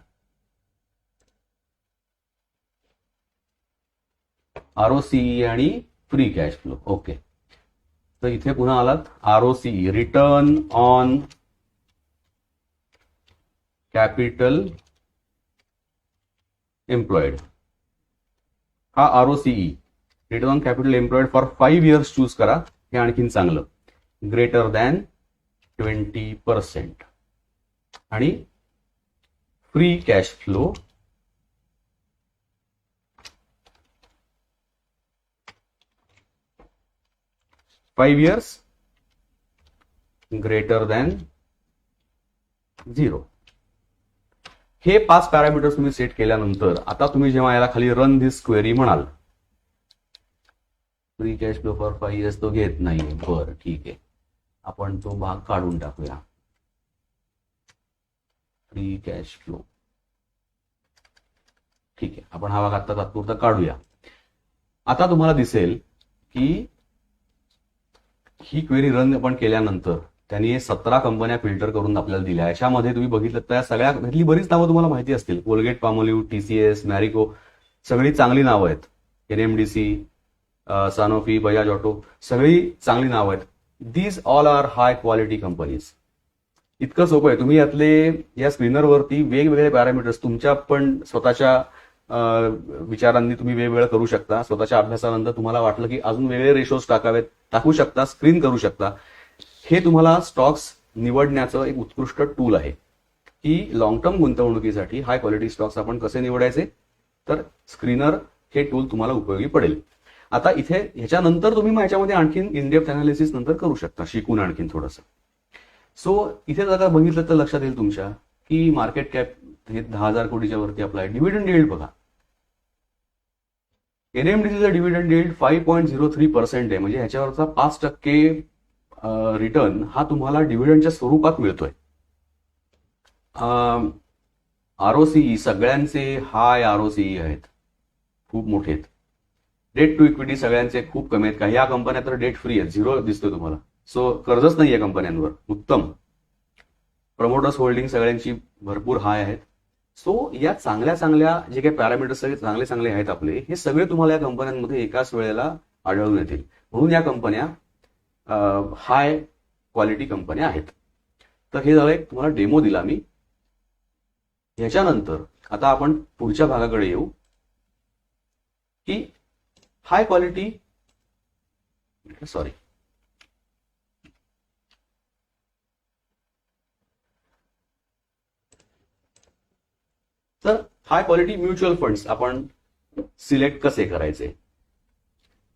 S1: आरओसीई आणि फ्री कॅश फ्लो. ओके, तर इथे पुन्हा आलात, ROCE return on capital employed. हा ROCE return on capital employed for 5 years choose करा, हे आणखीन चांगलं. Greater than 20%. आणि free cash flow five years greater than 0. हे 5 पॅरामीटर्स तुम्ही सेट केल्यानंतर आता तुम्ही जेव्हा याला खाली रन दिस क्वेरी म्हणाल, free cash flow for 5 years तो घेत नाहीये. बरं ठीक आहे, आपण तो भाग काढून टाकूया. फ्री कॅश फ्लो ठीक आहे, आपण हा भाग आता तात्पुरता काढूया. आता तुम्हाला दिसेल की ही क्वेरी रन आपण केल्यानंतर त्यांनी 17 कंपन्या फिल्टर करून आपल्याला दिल्या. याच्यामध्ये तुम्ही बघितलं तर सगळ्यातली बरीच नावं तुम्हाला माहिती असतील. कोलगेट, पामोलिव्ह, टीसीएस, मॅरिको, सगळी चांगली नावं आहेत. एनएमडीसी, सानोफी, बजाज ऑटो, सगळी चांगली नावं आहेत. These all are high quality companies. इतकं सोपं आहे. तुम्ही यातले या स्क्रीनरवरती वेगवेगळे पॅरामीटर्स तुमच्या पण स्वतःच्या विचारांनी तुम्ही वेगवेगळं करू शकता. स्वतःच्या अभ्यासानंतर तुम्हाला वाटलं की अजून वेगळे रेशोज टाकू शकता, स्क्रीन करू शकता. हे तुम्हाला स्टॉक्स निवडण्याचं एक उत्कृष्ट टूल आहे की लॉंग टर्म गुंतवणुकीसाठी हाय क्वालिटी स्टॉक्स आपण कसे निवडायचे, तर स्क्रीनर हे टूल तुम्हाला उपयोगी पडेल. आता इथे ह्याच्यानंतर तुम्ही ह्याच्यामध्ये आणखीन इनडेप्थ अनालिसिस नंतर करू शकता, शिकून आणखीन थोडंसं. सो इथे जर बघितलं तर लक्षात येईल तुमच्या की मार्केट कॅप हे 10,000 कोटीच्या वरती आपला आहे. डिव्हिडंड यील्ड बघा, एनएमडीसीचा डिव्हिडंड यील्ड 5.03% आहे. म्हणजे ह्याच्यावरचा 5% रिटर्न हा तुम्हाला डिव्हिडंडच्या स्वरूपात मिळतोय. आरओसीई सगळ्यांचे हाय आरओसीई आहेत, खूप मोठे आहेत. डेट टू इक्विटी सगळ्यांचे खूप कमी आहेत. काही या कंपन्या तर डेट फ्री आहेत, 0 दिसतोय तुम्हाला. सो कर्जच नाहीये कंपन्यांवर, उत्तम. प्रमोटर्स होल्डिंग सगळ्यांची भरपूर हाय आहेत. सो या चांगल्या चांगल्या जे काही पॅरामीटर्स सगळे चांगले चांगले आहेत आपले, हे सगळे तुम्हाला या कंपन्यांमध्ये एकाच वेळेला आढळून येतील. म्हणून या कंपन्या हाय क्वालिटी कंपन्या आहेत. तर हे झालं एक तुम्हाला डेमो दिला मी. ह्याच्यानंतर आता आपण पुढच्या भागाकडे येऊ की हाय क्वालिटी तर हाय क्वालिटी म्युच्युअल फंड्स आपण सिलेक्ट कसे करायचे.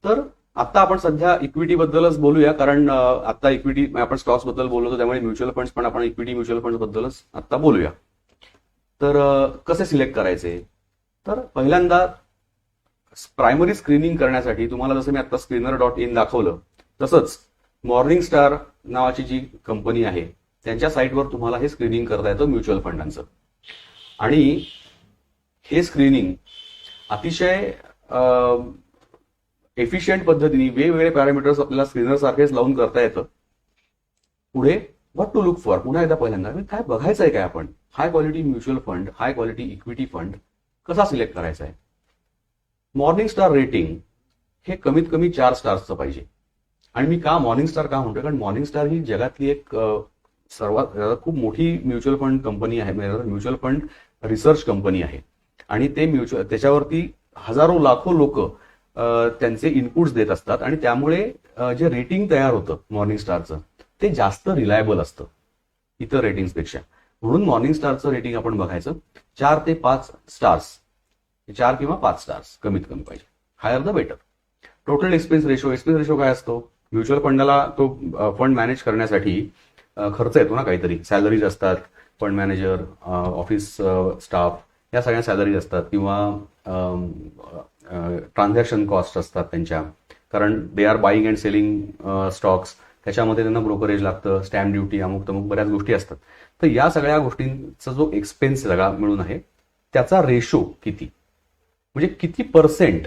S1: तर आता आपण सध्या इक्विटी बद्दलच बोलूया, कारण आता इक्विटी आपण स्टॉक्स बद्दल बोलतो, त्यामुळे म्युच्युअल फंड्स पण आपण इक्विटी म्युच्युअल फंड्स बद्दलच आता बोलूया. तर कसे सिलेक्ट करायचे, तर पहिल्यांदा प्रायमरी स्क्रीनिंग करण्यासाठी तुम्हाला जसं मी आता screener.in दाखवलं तसंच मॉर्निंग स्टार नावाची जी कंपनी आहे त्यांच्या साईटवर तुम्हाला हे स्क्रीनिंग करता येतं म्युच्युअल फंडांचं. आणि हे स्क्रीनिंग अतिशय एफिशियंट पद्धतीने वेगवेगळे पॅरामीटर्स आपल्याला स्क्रीनर सारखेच लावून करता येतं. पुढे व्हॉट टू लुक फॉर, पुन्हा एकदा पहिल्यांदा काय बघायचंय काय आपण, high quality mutual fund, high quality equity fund कसा सिलेक्ट करायचा आहे. मॉर्निंग स्टार रेटिंग हे कमीत कमी 4 स्टार्सचं पाहिजे. आणि मी का मॉर्निंग स्टार का म्हणतोय, कारण मॉर्निंग स्टार ही जगातली एक सर्वात खूप मोठी म्युच्युअल फंड कंपनी आहे, म्युच्युअल फंड रिसर्च कंपनी आहे. आणि ते त्याच्यावरती हजारो लाखो लोक त्यांचे इनपुट्स देत असतात आणि त्यामुळे जे रेटिंग तयार होतं मॉर्निंग स्टारचं ते जास्त रिलायबल असतं इतर रेटिंग्सपेक्षा. म्हणून मॉर्निंग स्टारचं रेटिंग आपण बघायचं 4 ते 5 स्टार्स, 4 किंवा 5 स्टार्स कमीत कमी पाहिजे, higher the better. Total expense ratio काय असतो, म्युच्युअल फंडाला तो फंड मॅनेज करण्यासाठी खर्च येतो ना काहीतरी, सॅलरीज असतात, फंड मॅनेजर, ऑफिस स्टाफ, या सगळ्या सॅलरीज असतात किंवा ट्रान्झॅक्शन कॉस्ट असतात त्यांच्या, कारण they are buying and selling stocks, त्याच्यामध्ये त्यांना ब्रोकरेज लागतं, स्टॅम्प ड्युटी, अमुक तमुक बऱ्याच गोष्टी असतात. तर या सगळ्या गोष्टींचा जो एक्सपेन्स सगळा मिळून आहे त्याचा रेशो किती, म्हणजे किती पर्सेंट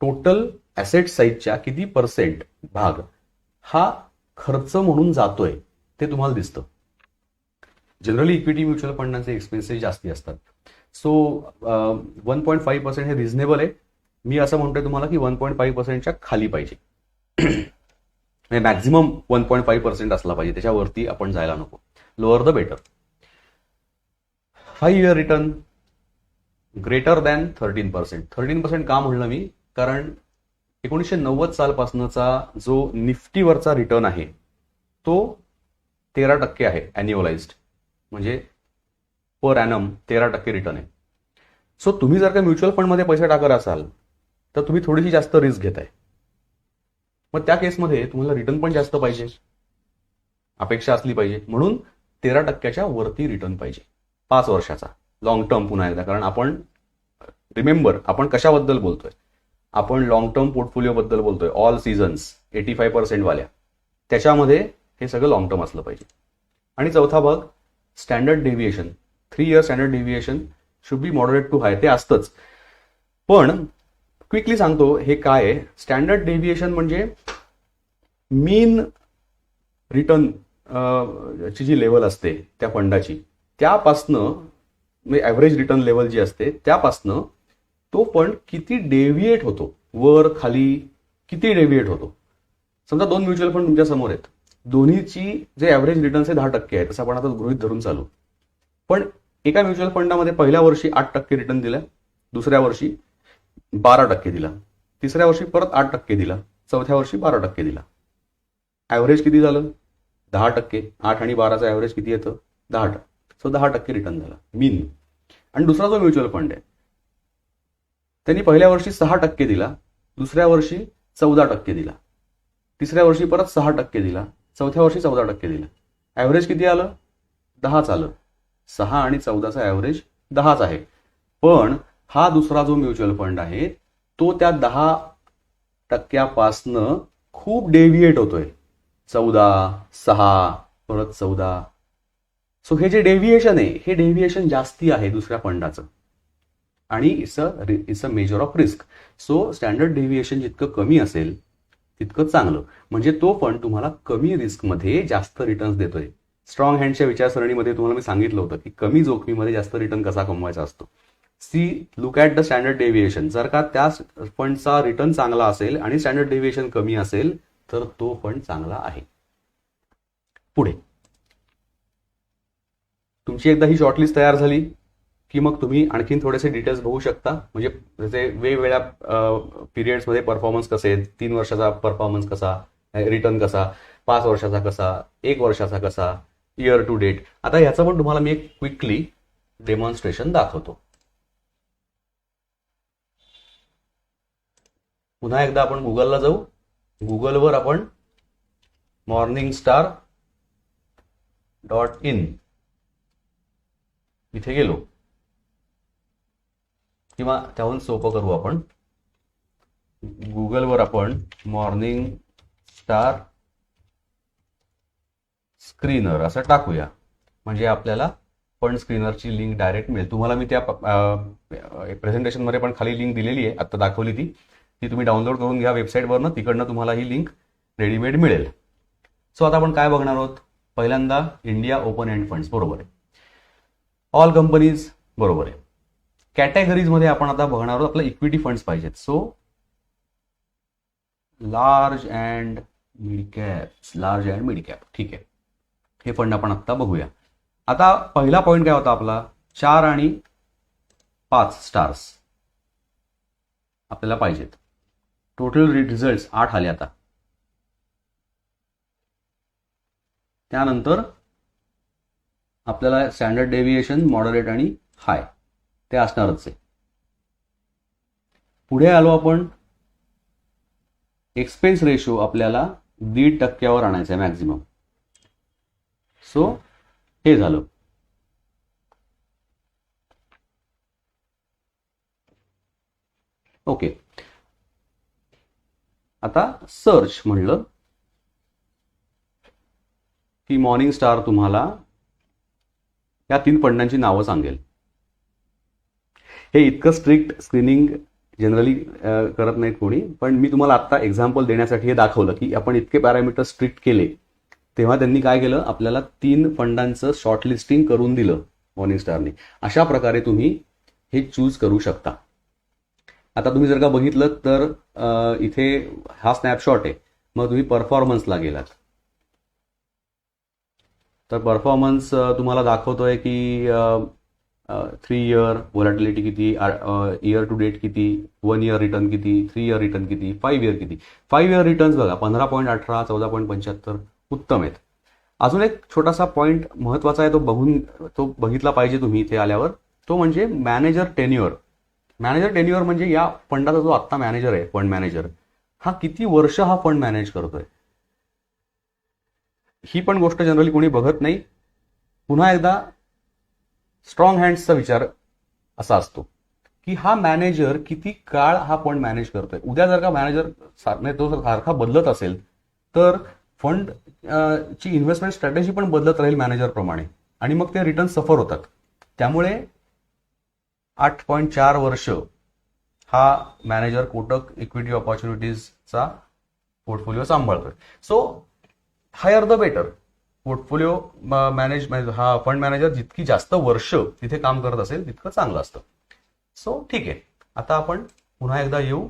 S1: टोटल ऍसेट साईजच्या किती पर्सेंट भाग हा खर्च म्हणून जातोय ते तुम्हाला दिसतं. जनरली इक्विटी म्युच्युअल फंडांचे एक्सपेन्सेस जास्ती असतात. सो 1.5% हे रिझनेबल आहे. मी असं म्हणतोय तुम्हाला की 1.5%च्या खाली पाहिजे, मॅक्झिमम 1.5% असला पाहिजे, त्याच्यावरती आपण जायला नको. Lower the better. 5 year return greater than 13%. 13% का म्हणलं मी, कारण 1990 सालपासूनचा जो निफ्टीवरचा रिटर्न आहे तो 13% आहे अॅन्युअलाइज्ड, म्हणजे पर ॲनम 13% रिटर्न आहे. सो तुम्ही जर का म्युच्युअल फंडमध्ये पैसे टाकत असाल तर तुम्ही थोडीशी जास्त रिस्क घेताय. मग त्या केसमध्ये तुम्हाला रिटर्न पण जास्त पाहिजे, अपेक्षा असली पाहिजे, म्हणून 13%च्या वरती रिटर्न पाहिजे 5 वर्षाचा लॉंग टर्म. पुन्हा एकदा, कारण आपण रिमेंबर आपण कशाबद्दल बोलतोय, आपण लॉंग टर्म पोर्टफोलिओ बद्दल बोलतोय, ऑल सीझन्स 85% वाल्या, त्याच्यामध्ये हे सगळं लॉंग टर्म असलं पाहिजे. आणि चौथा भाग standard deviation, 3 year standard deviation should be moderate to high, ते असतंच. पण क्विकली सांगतो हे काय आहे. स्टँडर्ड डेव्हिएशन म्हणजे मीन रिटर्न ची जी लेवल असते त्या फंडाची, त्यापासनं म्हणजे ॲव्हरेज रिटर्न लेवल जी असते त्यापासनं तो फंड किती डेव्हिएट होतो, वर खाली किती डेव्हिएट होतो. समजा 2 म्युच्युअल फंड तुमच्या समोर आहेत, दोन्हीची जे ॲव्हरेज रिटर्न्स आहे 10% आहे, तसं आपण आता गृहीत धरून चालू. पण एका म्युच्युअल फंडामध्ये पहिल्या वर्षी 8% रिटर्न दिला, दुसऱ्या वर्षी 12% दिला, तिसऱ्या वर्षी परत 8% दिला, चौथ्या वर्षी 12% दिला. ॲव्हरेज किती झालं? 10%. 8 आणि 12चा ॲव्हरेज किती येतं? 10%. सो 10% रिटर्न झाला मीन. आणि दुसरा जो म्युच्युअल फंड आहे त्यांनी पहिल्या वर्षी 6% दिला, दुसऱ्या वर्षी 14% दिला, तिसऱ्या वर्षी परत 6% दिला, चौथ्या वर्षी 14% दिला. ॲव्हरेज किती आलं? 10च आलं. 6 आणि 14चा ॲव्हरेज 10च आहे. पण हा दुसरा जो म्युच्युअल फंड आहे तो त्या 10%पासनं खूप डेव्हिएट होतोय. 14, 6, परत 14. सो हे जे डेव्हिएशन आहे हे डेव्हिएशन जास्ती आहे दुसऱ्या फंडाचं, आणि it's a measure of risk. So standard deviation जितकं कमी असेल तितकं चांगलं, म्हणजे तो फंड तुम्हाला कमी रिस्कमध्ये जास्त रिटर्न्स देतोय. स्ट्रॉंग हँडच्या विचारसरणीमध्ये तुम्हाला मी सांगितलं होतं की कमी जोखमीमध्ये जास्त रिटर्न कसा कमवायचा असतो. Look at the standard deviation. जर का त्या फंडचा रिटर्न चांगला असेल आणि स्टँडर्ड डेव्हिएशन कमी असेल तर तो फंड चांगला आहे. पुढे तुमची एकदा ही शॉर्टलिस्ट तयार झाली की मग तुम्ही आणखीन थोडेसे डिटेल्स बघू शकता, म्हणजे जसे वेगवेगळ्या पिरियड्समध्ये परफॉर्मन्स कसे आहेत, 3 वर्षाचा परफॉर्मन्स कसा, रिटर्न कसा, 5 वर्षाचा कसा, 1 वर्षाचा कसा, इयर टू डेट. आता ह्याचं पण तुम्हाला मी एक क्विकली डेमॉन्स्ट्रेशन दाखवतो. पुन्हा एकदा आपण गुगलला जाऊ. गुगलवर आपण morningstar.in इथे गेलो, किंवा त्याहून सोपं करू आपण, गुगलवर आपण मॉर्निंग स्टार स्क्रीनर असं टाकूया, म्हणजे आपल्याला फंड स्क्रीनरची लिंक डायरेक्ट मिळेल. तुम्हाला मी त्या प्रेझेंटेशनमध्ये पण खाली लिंक दिलेली आहे, आता दाखवली ती तुम्ही डाउनलोड करून घ्या वेबसाईटवरनं, तिकडनं तुम्हाला ही लिंक रेडीमेड मिळेल. सो आता आपण काय बघणार आहोत? पहिल्यांदा इंडिया ओपन एंड फंड्स, बरोबर आहे. ऑल कंपनीज, बरोबर आहे. कॅटेगरीजमध्ये आपण आता बघणार आहोत, आपल्याला इक्विटी फंड्स पाहिजेत. So large and mid cap, ठीक आहे. हे फंड आपण आता बघूया. आता पहिला पॉईंट काय होता आपला? 4 आणि 5 स्टार्स आपल्याला पाहिजेत. टोटल रिझल्ट 8 आले. आता त्यानंतर आपल्याला स्टँडर्ड डेव्हिएशन, मॉडरेट आणि हाय ते असणारच आहे. पुढे आलो आपण, एक्सपेन्स रेशो आपल्याला 1.5% आणायचा आहे मॅक्झिमम. सो हे झालं. ओके, आता सर्च म्हणलं की मॉर्निंग स्टार तुम्हाला या 3 फंडांची नावं सांगेल. हे इतकं स्ट्रिक्ट स्क्रीनिंग जनरली करत नाहीत कोणी, पण मी तुम्हाला आता एक्झाम्पल देण्यासाठी हे दाखवलं की आपण इतके पॅरामीटर स्ट्रिक्ट केले तेव्हा त्यांनी काय केलं, आपल्याला 3 फंडांचं शॉर्टलिस्टिंग करून दिलं मॉर्निंग स्टारने. अशा प्रकारे तुम्ही हे चूज करू शकता. आता तुम्ही जर का बघितलं तर इथे हा स्नॅपशॉट आहे. मग तुम्ही परफॉर्मन्सला गेलात तर परफॉर्मन्स तुम्हाला दाखवतोय की 3 इयर व्होलॅटिलिटी किती, इयर टू डेट किती, 1 इयर रिटर्न किती, 3 इयर रिटर्न किती, 5 इयर किती. 5 इयर रिटर्न्स बघा 15.18, 14.75 उत्तम आहेत. अजून एक छोटासा पॉईंट महत्वाचा आहे, तो बघितला पाहिजे तुम्ही इथे आल्यावर. तो म्हणजे मॅनेजर टेन्युअर. मॅनेजर टेन्युअर म्हणजे या फंडाचा जो आत्ता मॅनेजर आहे, फंड मॅनेजर, हा किती वर्ष हा फंड मॅनेज करतोय. ही पण गोष्ट जनरली कोणी बघत नाही. पुन्हा एकदा स्ट्रॉंग हँड्सचा विचार असा असतो की हा मॅनेजर किती काळ हा फंड मॅनेज करतोय. उद्या जर का मॅनेजर तो जर सारखा बदलत असेल तर फंड ची इन्व्हेस्टमेंट स्ट्रॅटेजी पण बदलत राहील मॅनेजरप्रमाणे आणि मग ते रिटर्न सफर होतात. त्यामुळे 8.4 वर्ष हा मॅनेजर कोटक इक्विटी ऑपॉर्च्युनिटीजचा पोर्टफोलिओ सांभाळतोय. So higher the better. Portfolio हा फंड मॅनेजर जितकी जास्त वर्ष तिथे काम करत असेल तितकं चांगलं असतं. सो ठीक आहे, आता आपण पुन्हा एकदा येऊ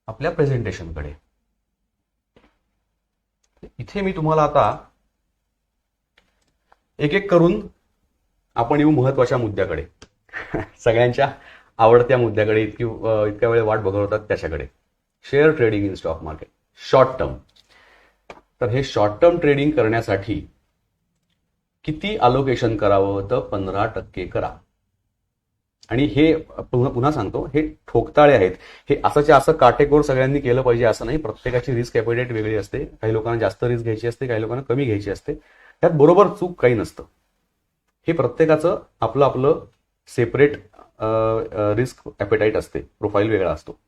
S1: आपल्या प्रेझेंटेशनकडे. इथे मी तुम्हाला आता एक एक करून आपण येऊ महत्वाच्या मुद्द्याकडे. सगळ्यांच्या आवडत्या मुद्द्याकडे, इतक्या वेळ वाट बघत होतात त्याच्याकडे. Share trading in stock market short term. तर हे शॉर्ट टर्म ट्रेडिंग करण्यासाठी किती अलोकेशन करावं, तर 15% करा. आणि हे पुन्हा सांगतो, हे ठोकताळे आहेत. हे असंच्या असं काटेकोर सगळ्यांनी केलं पाहिजे असं नाही. प्रत्येकाची रिस्क ॲपेटाईट वेगळी असते. काही लोकांना जास्त रिस्क घ्यायची असते, काही लोकांना कमी घ्यायची असते. त्यात बरोबर चूक काही नसतं. हे प्रत्येकाचं आपलं सेपरेट रिस्क ॲपेटाईट असते, प्रोफाईल वेगळा असतो.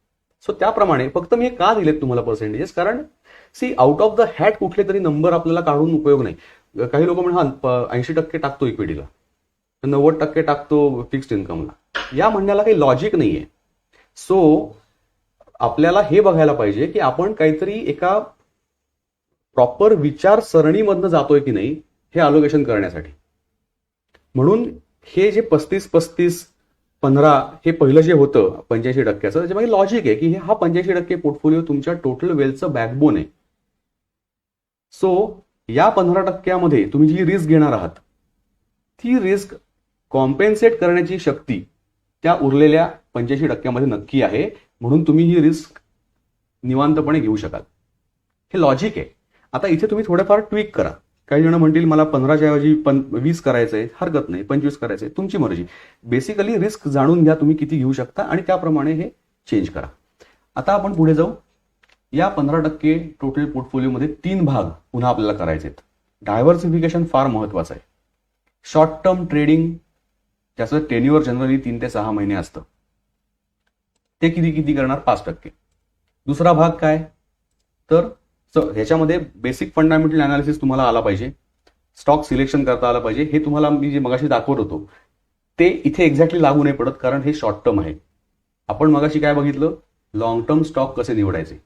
S1: सो त्याप्रमाणे फक्त मी हे का दिलेत तुम्हाला पर्सेंटेजेस, कारण आउट ऑफ द हॅट कुठले तरी नंबर आपल्याला काढून उपयोग नाही. काही लोक म्हणतात 80% टाकतो इक्विटीला, 90% टाकतो फिक्स्ड इन्कमला. या म्हणण्याला काही लॉजिक नाहीये. सो आपल्याला हे बघायला पाहिजे की आपण काहीतरी एका प्रॉपर विचारसरणीमधनं जातोय की नाही हे अलोकेशन करण्यासाठी. म्हणून हे जे 35-15 हे पहिलं जे होतं 85%, त्याच्यामागे लॉजिक आहे की हा 85% पोर्टफोलिओ तुमच्या टोटल वेल्थचं बॅकबोन आहे. सो या 15% तुम्ही जी रिस्क घेणार आहात ती रिस्क कॉम्पेन्सेट करण्याची शक्ती त्या उरलेल्या 85% नक्की आहे. म्हणून तुम्ही ही रिस्क निवांतपणे घेऊ शकाल. हे लॉजिक आहे. आता इथे तुम्ही थोडंफार ट्विक करा. काही जण म्हणतील मला 15च्या ऐवजी 20 करायचंय, हरकत नाही. 25 करायचंय, तुमची मर्जी. बेसिकली रिस्क जाणून घ्या तुम्ही किती घेऊ शकता आणि त्याप्रमाणे हे चेंज करा. आता आपण पुढे जाऊ. या 15% टोटल पोर्टफोलिओमध्ये 3 भाग पुन्हा आपल्याला करायचे आहेत. डायव्हर्सिफिकेशन फार महत्वाचं आहे. शॉर्ट टर्म ट्रेडिंग त्याचं टेन्युअर जनरली 3 ते 6 महिने असतं. ते किती करणार? 5%. दुसरा भाग काय, तर ह्याच्यामध्ये बेसिक फंडामेंटल अनालिसिस तुम्हाला आला पाहिजे. स्टॉक सिलेक्शन करता आलं पाहिजे. हे तुम्हाला मी जे मगाशी दाखवत होतो ते इथे एक्झॅक्टली लागू नाही पडत, कारण हे शॉर्ट टर्म आहे. आपण मगाशी काय बघितलं, लॉंग टर्म स्टॉक कसे निवडायचे.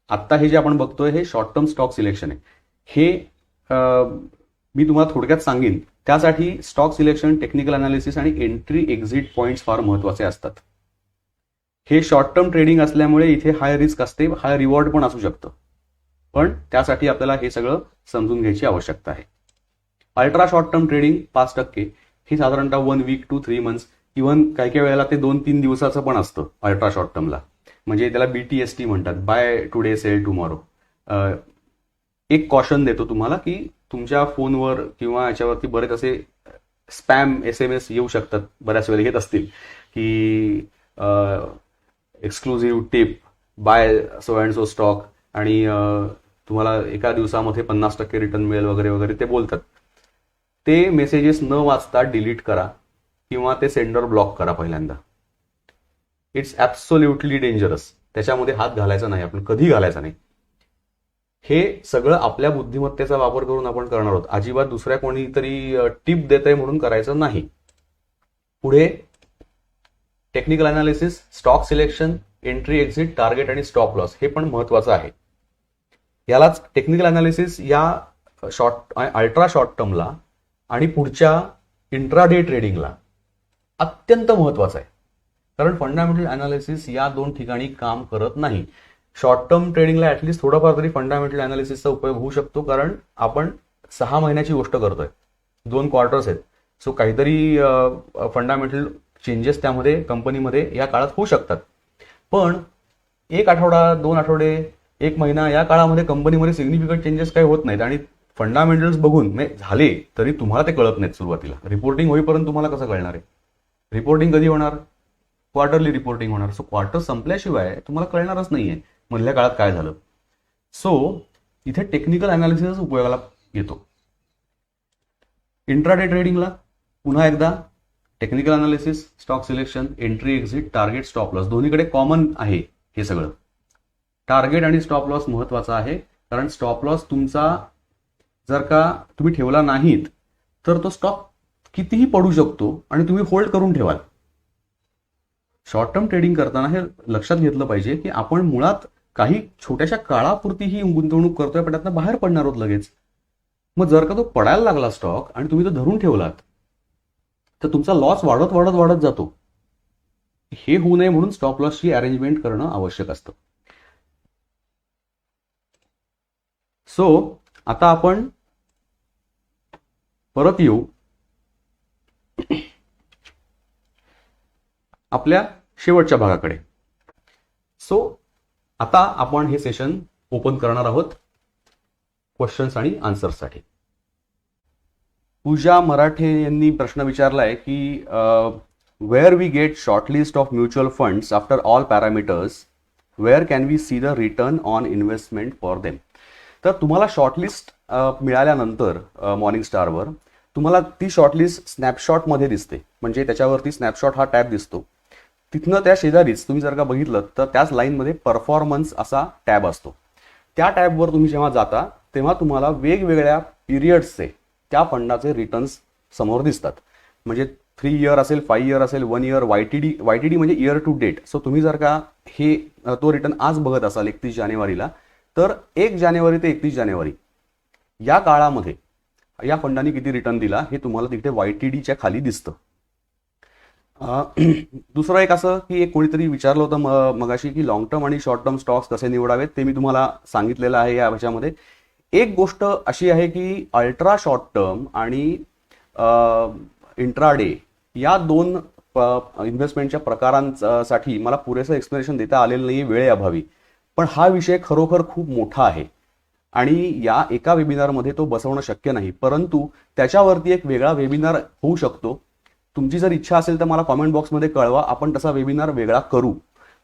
S1: आत्ता हे जे आपण बघतोय हे शॉर्ट टर्म स्टॉक सिलेक्शन आहे. हे मी तुम्हाला थोडक्यात सांगेन. त्यासाठी स्टॉक सिलेक्शन, टेक्निकल अनालिसिस आणि एंट्री एक्झिट पॉइंट्स फार महत्वाचे असतात. हे शॉर्ट टर्म ट्रेडिंग असल्यामुळे इथे हाय रिस्क असते, हाय रिवॉर्ड पण असू शकतं. पण त्यासाठी आपल्याला हे सगळं समजून घ्यायची आवश्यकता आहे. Ultra short term trading 5%. हे साधारणतः 1 वीक टू 3 मंथ्स, इव्हन काही वेळेला ते 2-3 दिवसाचं पण असतं अल्ट्रा शॉर्ट टर्मला. म्हणजे त्याला BTST म्हणतात, बाय टुडे सेल टुमॉरो. एक कॉशन देतो तुम्हाला की तुमच्या फोनवर किंवा याच्यावरती बरेच असे स्पॅम SMS येऊ शकतात, बऱ्याच वेळेला येत असतील की exclusive tip, buy so and so stock, आणि तुम्हाला एका दिवसामध्ये 50% रिटर्न मिळेल वगैरे वगैरे ते बोलतात. ते मेसेजेस न वाचता डिलीट करा किंवा ते सेंडर ब्लॉक करा पहिल्यांदा. It's absolutely dangerous. त्याच्यामध्ये हात घालायचा नाही, आपण कधी घालायचा नाही. हे सगळं आपल्या बुद्धिमत्तेचा वापर करून आपण करणार आहोत. अजिबात दुसऱ्या कोणीतरी टिप देत आहे म्हणून करायचं नाही. पुढे technical analysis, stock selection, entry exit, target आणि स्टॉप लॉस हे पण महत्वाचं आहे. यालाच टेक्निकल अनालिसिस या अल्ट्रा शॉर्ट टर्मला आणि पुढच्या इंट्राडे ट्रेडिंगला अत्यंत महत्वाचं आहे. कारण फंडामेंटल अनालिसिस या दोन ठिकाणी काम करत नाही. शॉर्ट टर्म ट्रेडिंगला ऍटलीस्ट थोडाफार तरी फंडामेंटल अनालिसिसचा उपयोग होऊ शकतो, कारण आपण 6 महिन्याची गोष्ट करतोय, 2 क्वार्टर्स आहेत. सो काहीतरी फंडामेंटल चेंजेस त्यामध्ये कंपनीमध्ये या काळात होऊ शकतात. पण 1 आठवडा, 2 आठवडे, 1 महिना या काळामध्ये कंपनीमध्ये सिग्निफिकंट चेंजेस काही होत नाहीत. आणि फंडामेंटल्स बघून झाले तरी तुम्हाला ते कळत नाहीत सुरुवातीला. रिपोर्टिंग होईपर्यंत तुम्हाला कसं कळणार आहे? रिपोर्टिंग कधी होणार? क्वार्टरली रिपोर्टिंग होणार. सो क्वार्टर संपल्याशिवाय तुम्हाला कळणारच नाहीये मधल्या काळात काय झालं. सो इथे टेक्निकल अनालिसिस उपयोगाला येतो. इंट्राडे ट्रेडिंगला पुन्हा एकदा technical analysis, stock selection, entry exit, target, stop loss दोन्हीकडे कॉमन आहे हे सगळं. टार्गेट आणि स्टॉप लॉस महत्वाचा आहे, कारण स्टॉप लॉस तुमचा जर का तुम्ही ठेवला नाहीत तर तो स्टॉक कितीही पडू शकतो आणि तुम्ही होल्ड करून ठेवाल. शॉर्ट टर्म ट्रेडिंग करताना हे लक्षात घेतलं पाहिजे की आपण मुळात काही छोट्याशा काळापुरती ही गुंतवणूक करतोय, पण त्यातनं बाहेर पडणार आहोत लगेच. मग जर का तो पडायला लागला स्टॉक आणि तुम्ही तो धरून ठेवलात तर तुमचा लॉस वाढत वाढत वाढत जातो. हे होऊ नये म्हणून स्टॉप लॉसची अरेंजमेंट करणं आवश्यक असतं. सो आता आपण परत येऊ आपल्या शेवटच्या भागाकडे. सो आता आपण हे सेशन ओपन करणार आहोत क्वेश्चन्स आणि आन्सर्ससाठी. पूजा मराठे यांनी प्रश्न विचारलाय की where we get shortlist of mutual funds after all parameters, where can we see the return on investment for them. तर तुम्हाला शॉर्टलिस्ट मिळाल्यानंतर मॉर्निंग स्टारवर तुम्हाला ती शॉर्टलिस्ट स्नॅपशॉटमध्ये दिसते. म्हणजे त्याच्यावरती स्नॅपशॉट हा टॅब दिसतो. तिथनं त्या शेजारीच तुम्ही जर का बघितलं तर त्याच लाईनमध्ये परफॉर्मन्स असा टॅब असतो. त्या टॅबवर तुम्ही जेव्हा जाता तेव्हा तुम्हाला वेगवेगळ्या पिरियड्सचे त्या फंडाचे रिटर्न्स समोर दिसतात. म्हणजे 3 इयर असेल, 5 इयर असेल, 1 इयर, वायटीडी म्हणजे इयर टू डेट. सो तुम्ही जर का हे तो रिटर्न आज बघत असाल 31 जानेवारीला, तर 1 जानेवारी ते 31 जानेवारी या काळामध्ये या फंडाने किती रिटर्न दिला हे तुम्हाला तिथे वायटीडीच्या खाली दिसतं. दुसरं एक असं की एक कोणीतरी विचारलं होतं मगाशी की लॉंग टर्म आणि शॉर्ट टर्म स्टॉक्स कसे निवडावेत, ते मी तुम्हाला सांगितलेलं आहे या ह्याच्यामध्ये. एक गोष्ट अशी आहे की अल्ट्रा शॉर्ट टर्म आणि इंट्राडे या 2 इन्व्हेस्टमेंटच्या प्रकारांसाठी मला पुरेसं एक्सप्लेनेशन देता आलेलं नाही वेळेअभावी. पण हा विषय खरोखर खूप मोठा आहे आणि या एका वेबिनारमध्ये तो बसवणं शक्य नाही. परंतु त्याच्यावरती एक वेगळा वेबिनार होऊ शकतो. तुमची जर इच्छा असेल तर मला कॉमेंट बॉक्समध्ये कळवा, आपण तसा वेबिनार वेगळा करू.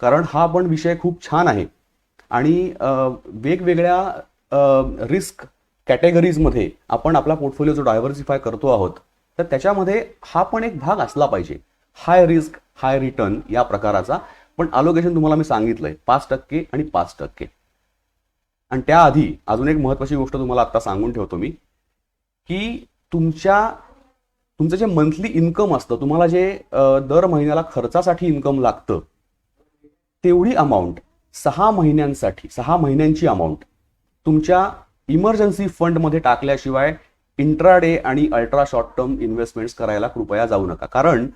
S1: कारण हा पण विषय खूप छान आहे आणि वेगवेगळ्या रिस्क कॅटेगरीजमध्ये आपण आपला पोर्टफोलिओ जो डायव्हर्सिफाय करतो आहोत तर त्याच्यामध्ये हा पण एक भाग असला पाहिजे. हाय रिस्क हाय रिटर्न या प्रकाराचा. पण अलोकेशन तुम्हाला मी सांगितलंय 5% आणि 5%. आणि त्याआधी अजून एक महत्वाची गोष्ट तुम्हाला आता सांगून ठेवतो मी की तुमचं जे मंथली इन्कम असतं, तुम्हाला जे दर महिन्याला खर्चासाठी इन्कम लागतं, तेवढी अमाऊंट 6 महिन्यांची अमाऊंट तुमच्या इमर्जन्सी फंडमध्ये टाकल्याशिवाय इंट्राडे आणि अल्ट्रा शॉर्ट टर्म इन्व्हेस्टमेंट्स करायला कृपया जाऊ नका. कारण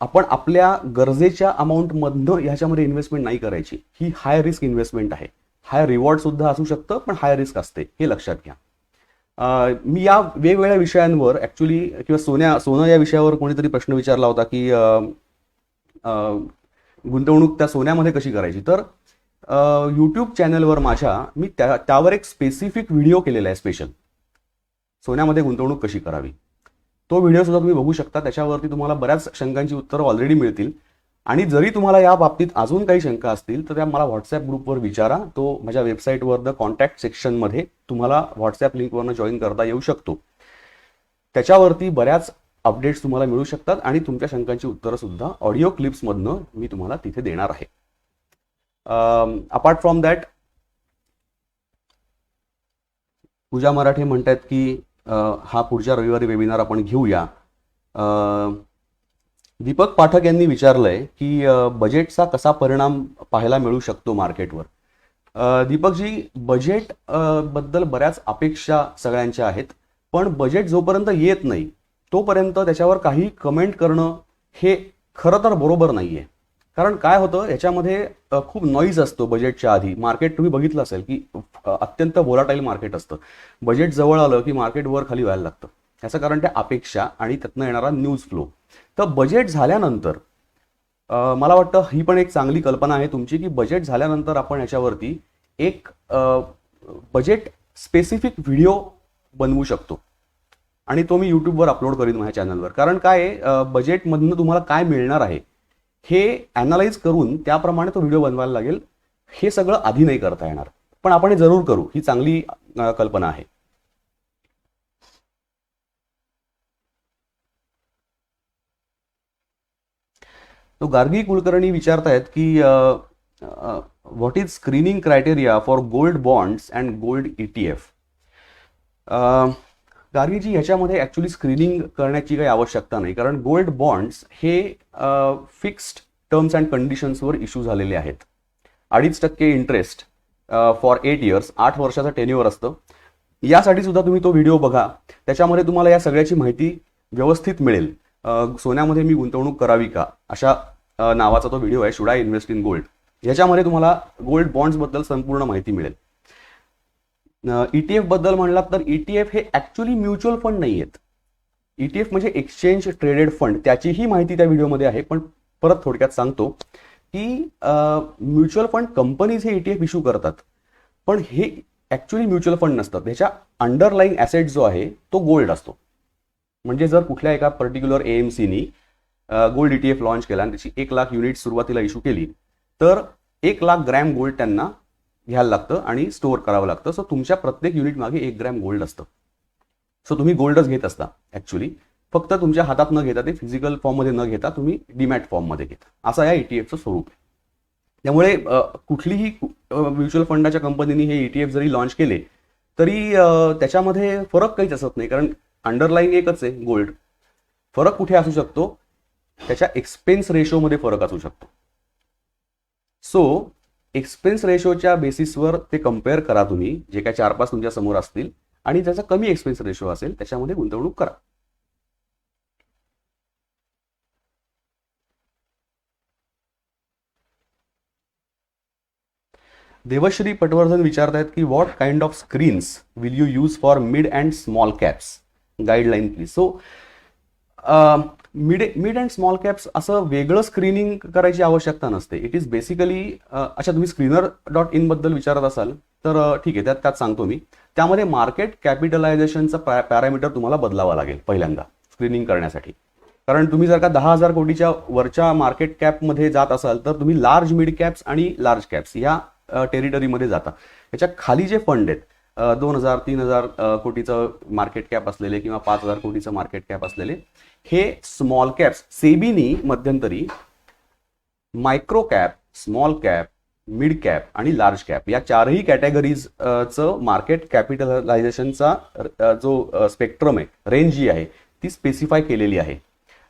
S1: आपण आपल्या गरजेच्या अमाऊंटमधनं ह्याच्यामध्ये इन्व्हेस्टमेंट नाही करायची. ही हाय रिस्क इन्व्हेस्टमेंट आहे. हाय रिवॉर्ड सुद्धा असू शकतं, पण हाय रिस्क असते, हे लक्षात घ्या. मी या वेगवेगळ्या विषयांवर ऍक्च्युली किंवा सोनं या विषयावर कोणीतरी प्रश्न विचारला होता की गुंतवणूक त्या सोन्यामध्ये कशी करायची. तर यूट्यूब चॅनलवर मी त्यावर एक स्पेसिफिक व्हिडिओ केलेला आहे स्पेशल, सोन्यामध्ये गुंतवणूक कशी करावी. तो व्हिडिओ सुद्धा तुम्ही बघू शकता. त्याच्यावरती तुम्हाला बऱ्याच शंकांची उत्तरं ऑलरेडी मिळतील. आणि जरी तुम्हाला या बाबतीत अजून काही शंका असतील तर त्या मला व्हॉट्सअप ग्रुपवर विचारा. तो माझ्या वेबसाईटवर द कॉन्टॅक्ट सेक्शनमध्ये तुम्हाला व्हॉट्सअप लिंकवरनं जॉईन करता येऊ शकतो. त्याच्यावरती बऱ्याच अपडेट्स तुम्हाला मिळू शकतात आणि तुमच्या शंकांची उत्तरं सुद्धा ऑडिओ क्लिप्समधनं मी तुम्हाला तिथे देणार आहे. अपार्ट फ्रॉम दॅट, पूजा मराठे म्हणतात की हा पुढच्या रविवारी वेबिनार आपण घेऊया. दीपक पाठक यांनी विचारलंय की बजेटचा कसा परिणाम पाहायला मिळू शकतो मार्केटवर. दीपकजी, बजेट बद्दल बऱ्याच अपेक्षा सगळ्यांच्या आहेत, पण बजेट जोपर्यंत येत नाही तोपर्यंत त्याच्यावर काही कमेंट करणं हे खरं तर बरोबर नाहीये. कारण काय होतं, याच्यामध्ये खूप नॉईज असतो बजेटच्या आधी. मार्केट तुम्ही बघितलं असेल की अत्यंत व्होलाटाईल मार्केट असतं. बजेट जवळ आलं की मार्केट वर खाली व्हायला लागतं. याचं कारण त्या अपेक्षा आणि त्यातनं येणारा न्यूज फ्लो. तर बजेट झाल्यानंतर मला वाटतं ही पण एक चांगली कल्पना आहे तुमची की बजेट झाल्यानंतर आपण याच्यावरती एक बजेट स्पेसिफिक व्हिडिओ बनवू शकतो आणि तो मी यूट्यूबवर अपलोड करीन माझ्या चॅनलवर. कारण काय आहे, बजेटमधनं तुम्हाला काय मिळणार आहे हे अनालाइज करून त्याप्रमाणे तो व्हिडिओ बनवायला लागेल. हे सगळं आधी नाही करता येणार, पण आपण हे जरूर करू. ही चांगली कल्पना आहे. तो गार्गी कुलकर्णी विचारतायत की what is screening criteria for gold bonds and gold ETF. गार्गीजी, ह्याच्यामध्ये ऍक्च्युली स्क्रीनिंग करण्याची काही आवश्यकता नाही, कारण गोल्ड बॉन्ड्स हे फिक्स्ड टर्म्स अँड कंडिशन्सवर इश्यू झालेले आहेत. 2.5% इंटरेस्ट फॉर 8 इयर्स, 8 वर्षाचा टेन्युअर असतं. यासाठी सुद्धा तुम्ही तो व्हिडिओ बघा. त्याच्यामध्ये तुम्हाला या सगळ्याची माहिती व्यवस्थित मिळेल. सोन्यामध्ये मी गुंतवणूक करावी का, अशा नावाचा तो व्हिडिओ आहे, should I invest in gold. याच्यामध्ये तुम्हाला गोल्ड बॉन्ड्स बद्दल संपूर्ण माहिती मिळेल. ETF बद्दल म्हणलात तर ETF हे ऍक्च्युली म्युच्युअल फंड नाही आहेत. ETF म्हणजे एक्सचेंज ट्रेडेड फंड, त्याचीही माहिती त्या व्हिडिओमध्ये आहे. पण परत थोडक्यात सांगतो की म्युच्युअल फंड कंपनीज हे ETF इश्यू करतात, पण हे ऍक्च्युली म्युच्युअल फंड नसतात. ह्याच्या अंडरलाईंग ऍसेट जो आहे तो गोल्ड असतो. म्हणजे जर कुठल्या एका पर्टिक्युलर AMCनी गोल्ड ETF लॉन्च केला आणि त्याची 1 लाख युनिट सुरुवातीला इश्यू केली, तर 1 लाख ग्रॅम गोल्ड त्यांना घ्यायला लागतं आणि स्टोअर करावं लागतं. सो तुमच्या प्रत्येक युनिट मागे 1 ग्रॅम गोल्ड असतं. सो तुम्ही गोल्डच घेत असता ऍक्च्युली, फक्त तुमच्या हातात न घेता, ते फिजिकल फॉर्ममध्ये न घेता तुम्ही डीमॅट फॉर्ममध्ये घेता. असं या ETFचं स्वरूप आहे. त्यामुळे कुठलीही म्युच्युअल फंडाच्या कंपनीने हे ETF जरी लॉन्च केले तरी त्याच्यामध्ये फरक काहीच असत नाही, कारण अंडरलाईंग एकच आहे गोल्ड. फरक कुठे असू शकतो, त्याच्या एक्सपेन्स रेशोमध्ये फरक असू शकतो. सो एक्सपेन्स रेशोच्या बेसिसवर ते कम्पेअर करा तुम्ही, जे काय 4-5 तुमच्या समोर असतील, आणि ज्याचा कमी एक्सपेन्स रेशो असेल त्याच्यामध्ये गुंतवणूक करा. देवश्री पटवर्धन विचारतायत की what kind of screens will you use for mid and small caps, guideline please. So mid and small caps असं वेगळं स्क्रीनिंग करायची आवश्यकता नसते. इट इज बेसिकली, अच्छा तुम्ही screener.in बद्दल विचारत असाल तर ठीक आहे, त्यात सांगतो मी. त्यामध्ये मार्केट कॅपिटलायझेशनचा पॅरामीटर तुम्हाला बदलावा लागेल पहिल्यांदा स्क्रीनिंग करण्यासाठी. कारण तुम्ही जर का 10,000 कोटीच्या वरच्या मार्केट कॅपमध्ये जात असाल तर तुम्ही लार्ज मिड कॅप्स आणि लार्ज कॅप्स या टेरिटरीमध्ये जाता. याच्या खाली जे फंड आहेत 2,000-3,000 कोटीचं मार्केट कॅप असलेले किंवा 5,000 कोटीचं मार्केट कॅप असलेले, हे स्मॉल कॅप्स सेबीनी मध्यंतरी micro cap, small cap, mid cap आणि लार्ज कॅप या 4ही कॅटेगरीजचं मार्केट कॅपिटलायझेशनचा जो स्पेक्ट्रम आहे, रेंज जी आहे ती स्पेसिफाय केलेली आहे.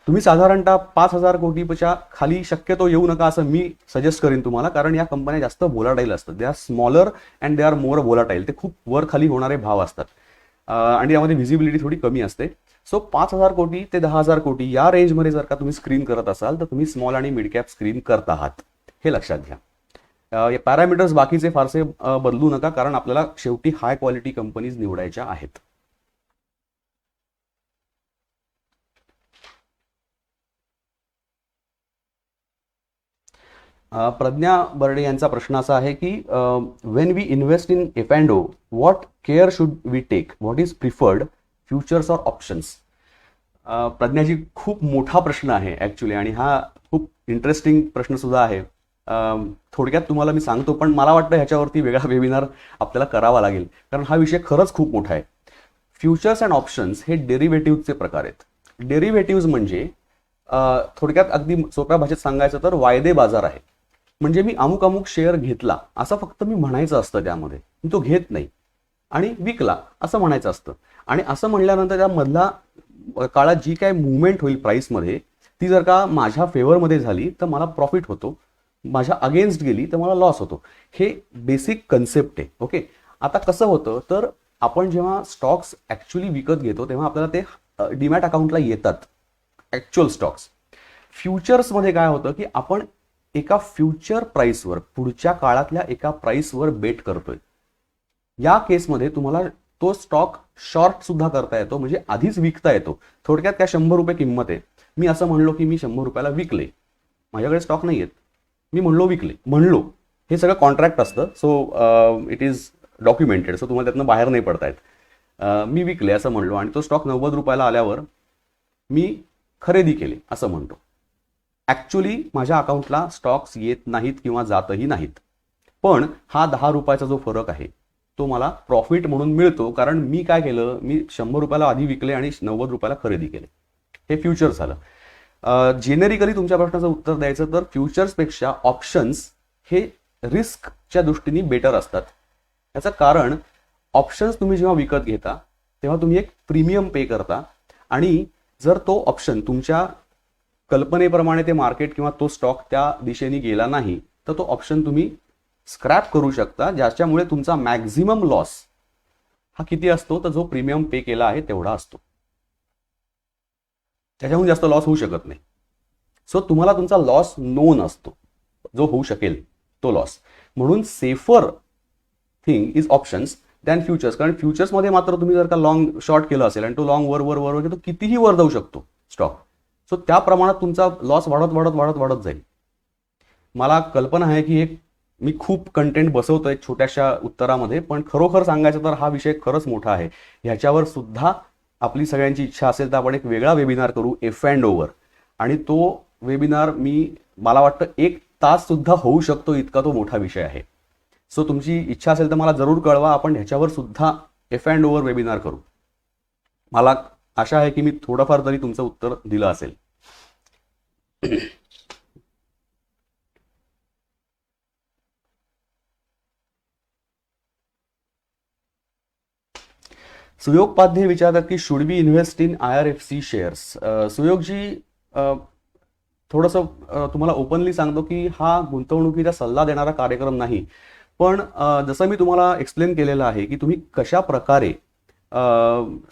S1: तुम्ही साधारणतः 5,000 कोटीच्या खाली शक्यतो येऊ नका असं मी सजेस्ट करीन तुम्हाला, कारण या कंपन्या जास्त व्होलाटाईल असतात. They are smaller and they are more volatile. ते खूप वर खाली होणारे भाव असतात आणि यामध्ये व्हिजिबिलिटी थोडी कमी असते. सो 5,000 कोटी ते 10,000 कोटी या रेंजमध्ये जर का तुम्ही स्क्रीन करत असाल तर तुम्ही स्मॉल आणि मिड कॅप स्क्रीन करत आहात, हे लक्षात घ्या. पॅरामीटर्स बाकीचे फारसे बदलू नका, कारण आपल्याला शेवटी हाय क्वालिटी कंपनीज निवडायच्या आहेत. प्रज्ञा बर्डे यांचा प्रश्न असा आहे की when we invest in F and O what care should we take, what is preferred, futures or options. प्रज्ञाजी, खूप मोठा प्रश्न आहे ऍक्च्युली, आणि हा खूप इंटरेस्टिंग प्रश्न सुद्धा आहे. थोडक्यात तुम्हाला मी सांगतो, पण मला वाटतं ह्याच्यावरती वेगळा वेबिनार आपल्याला करावा लागेल, कारण हा विषय खरंच खूप मोठा आहे. फ्युचर्स अँड ऑप्शन्स हे डेरिव्हेटिव्हचे प्रकार आहेत. डेरिव्हेटिव्ह म्हणजे थोडक्यात अगदी सोप्या भाषेत सांगायचं तर वायदे बाजार आहे. म्हणजे मी अमुक अमुक शेअर घेतला असं फक्त मी म्हणायचं असतं, त्यामध्ये मी तो घेत नाही, आणि विकला असं म्हणायचं असतं. आणि असं म्हणल्यानंतर त्या मधला काळात जी काय मुवमेंट होईल प्राइसमध्ये, ती जर का माझ्या फेवरमध्ये झाली तर मला प्रॉफिट होतो, माझ्या अगेन्स्ट गेली तर मला लॉस होतो. हे बेसिक कन्सेप्ट आहे. ओके. आता कसं होतं तर आपण जेव्हा स्टॉक्स ऍक्च्युली विकत घेतो तेव्हा आपल्याला ते डीमॅट अकाउंटला येतात, ऍक्च्युअल स्टॉक्स. फ्युचर्समध्ये काय होतं की आपण एका फ्युचर प्राइसवर, पुढच्या काळातल्या एका प्राइसवर बेट करतोय. या केसमध्ये तुम्हाला तो स्टॉक शॉर्ट सुद्धा करता येतो, म्हणजे आधीच विकता येतो. थोडक्यात काय, 100 रुपये किंमत आहे, मी असं म्हणलो की मी 100 रुपयाला विकले, माझ्याकडे स्टॉक नाही आहेत, मी म्हणलो विकले, म्हणलो, हे सगळं कॉन्ट्रॅक्ट असतं. So it is documented, so तुम्हाला त्यातनं बाहेर नाही पडतायत. मी विकले असं म्हणलो आणि तो स्टॉक 90 रुपयाला आल्यावर मी खरेदी केले असं म्हणतो. ऍक्च्युली माझ्या अकाउंटला स्टॉक्स येत नाहीत किंवा जातही नाहीत, पण हा 10 रुपयाचा जो फरक आहे तो मला प्रॉफिट म्हणून मिळतो, कारण मी काय केलं, मी 100 रुपयाला आधी विकले आणि 90 रुपयाला खरेदी केले. हे फ्युचर झालं. जेनेरिकली तुमच्या प्रश्नाचं उत्तर द्यायचं तर फ्युचर्सपेक्षा ऑप्शन्स हे रिस्कच्या दृष्टीने बेटर असतात. याचं कारण, ऑप्शन्स तुम्ही जेव्हा विकत घेता तेव्हा तुम्ही एक प्रीमियम पे करता, आणि जर तो ऑप्शन तुमच्या कल्पनेप्रमाणे ते मार्केट किंवा तो स्टॉक त्या दिशेने गेला नाही तर तो ऑप्शन तुम्ही स्क्रॅप करू शकता, ज्याच्यामुळे तुमचा मॅक्झिमम लॉस हा किती असतो, तर जो प्रीमियम पे केला आहे तेवढा असतो, त्याच्याहून जास्त लॉस होऊ शकत नाही. सो तुम्हाला तुमचा लॉस नोन असतो, जो होऊ शकेल तो लॉस. म्हणून safer thing is options than futures. कारण फ्युचर्समध्ये मात्र तुम्ही जर का लॉंग शॉर्ट केलं असेल आणि तो लॉंग वर वर वर तो कितीही वर जाऊ शकतो स्टॉक, सो त्या प्रमाणात तुमचा लॉस वाढत वाढत वाढत वाढत जाईल. मला कल्पना आहे की एक मी खूप कंटेंट बसवतोय छोट्याशा उत्तरामध्ये, पण खरोखर सांगायचं तर हा विषय खरंच मोठा आहे. ह्याच्यावर सुद्धा आपली सगळ्यांची इच्छा असेल तर आपण एक वेगळा वेबिनार करू, एफ अँड ओव्हर. आणि तो वेबिनार मला वाटतं 1 तास सुद्धा होऊ शकतो, इतका तो मोठा विषय आहे. सो तुमची इच्छा असेल तर मला जरूर कळवा, आपण ह्याच्यावर सुद्धा एफ अँड ओव्हर वेबिनार करू. मला आशा आहे की मी थोडंफार तरी तुमचं उत्तर दिलं असेल. सुयोग पाध्ये विचारतात की should be invest in IRFC shares. सुयोगजी, थोडंसं तुम्हाला ओपनली सांगतो की हा गुंतवणुकीचा सल्ला देणारा कार्यक्रम नाही, पण जसं मी तुम्हाला एक्सप्लेन केलेलं आहे की तुम्ही कशा प्रकारे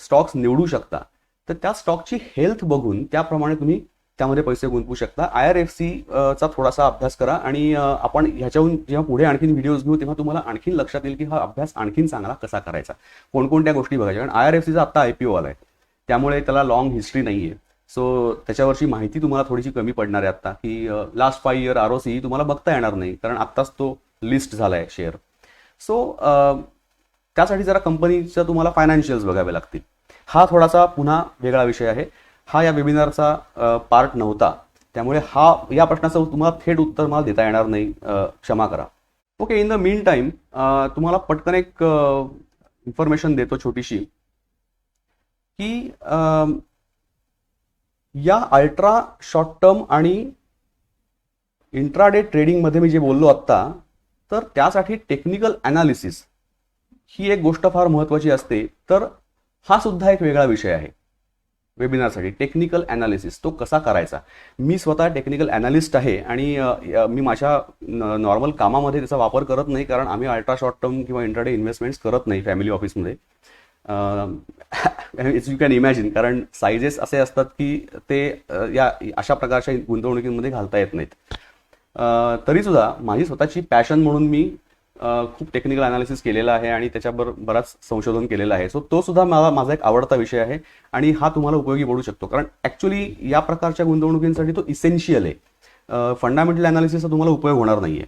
S1: स्टॉक्स निवडू शकता, तर त्या स्टॉकची हेल्थ बघून त्याप्रमाणे तुम्ही त्यामध्ये पैसे गुंतवू शकता. IRFC चा थोडासा अभ्यास करा, आणि आपण ह्याच्याहून जेव्हा पुढे आणखीन व्हिडिओज घेऊ तेव्हा तुम्हाला आणखीन लक्षात येईल की हा अभ्यास आणखीन चांगला कसा करायचा, कोणकोणत्या गोष्टी बघायच्या. कारण IRFCचा आत्ता IPO आलाय, त्यामुळे त्याला लॉंग हिस्ट्री नाहीये. सो त्याच्यावरची माहिती तुम्हाला थोडीशी कमी पडणार आहे आता, की लास्ट 5 इयर ROC तुम्हाला बघता येणार नाही, कारण आत्ताच तो लिस्ट झालाय शेअर. सो त्यासाठी जरा कंपनीचं तुम्हाला फायनान्शियल्स बघावे लागतील. हा थोडासा पुन्हा वेगळा विषय आहे, हा या वेबिनारचा पार्ट नव्हता, त्यामुळे या प्रश्नाचं तुम्हाला थेट उत्तर मला देता येणार नाही, क्षमा करा. Okay. In the mean time तुम्हाला पटकन एक इन्फॉर्मेशन देतो छोटीशी, की या अल्ट्रा शॉर्ट टर्म आणि इंट्राडे ट्रेडिंगमध्ये मी जे बोललो आत्ता, तर त्यासाठी टेक्निकल अनालिसिस ही एक गोष्ट फार महत्त्वाची असते. तर हा सुद्धा एक वेगळा विषय आहे वेबिनारसाठी, टेक्निकल अनालिसिस तो कसा करायचा. मी स्वतः टेक्निकल अनालिस्ट आहे, आणि मी माझ्या नॉर्मल कामामध्ये त्याचा वापर करत नाही, कारण आम्ही अल्ट्रा शॉर्ट टर्म किंवा इंट्राडे इन्व्हेस्टमेंट्स करत नाही फॅमिली ऑफिसमध्ये. इट्स यू कॅन इमॅजिन, कारण सायझेस असे असतात की ते या अशा प्रकारच्या गुंतवणुकीमध्ये घालता येत नाहीत. तरीसुद्धा माझी स्वतःची पॅशन म्हणून मी खूप टेक्निकल अनालिसिस केलेला आहे आणि त्याच्यावर बराच संशोधन केलेलं आहे. सो तो सुद्धा माझा एक आवडता विषय आहे, आणि हा तुम्हाला उपयोगी पडू शकतो, कारण ऍक्च्युली या प्रकारच्या गुंतवणुकींसाठी तो इसेन्शियल आहे. फंडामेंटल अनालिसिसचा तुम्हाला उपयोग होणार नाहीये.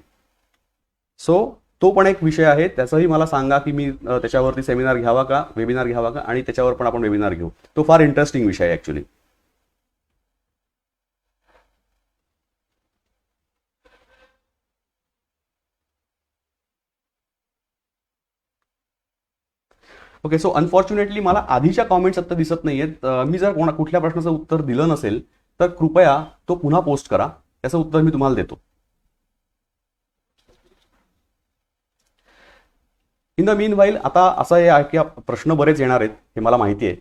S1: सो तो पण एक विषय आहे, त्याचंही मला सांगा की मी त्याच्यावरती सेमिनार घ्यावा का, वेबिनार घ्यावा का, आणि त्याच्यावर पण आपण वेबिनार घेऊ. तो फार इंटरेस्टिंग विषय आहे ऍक्च्युली. ओके, सो अनफॉर्च्युनेटली मला आधीच्या कॉमेंट्स आता दिसत नाहीयेत. मी जर कुठल्या प्रश्नाचं उत्तर दिलं नसेल तर कृपया तो पुन्हा पोस्ट करा, त्याचं उत्तर मी तुम्हाला देतो. इन द मीन वाईल आता असं आहे की प्रश्न बरेच येणार आहेत हे मला माहिती आहे.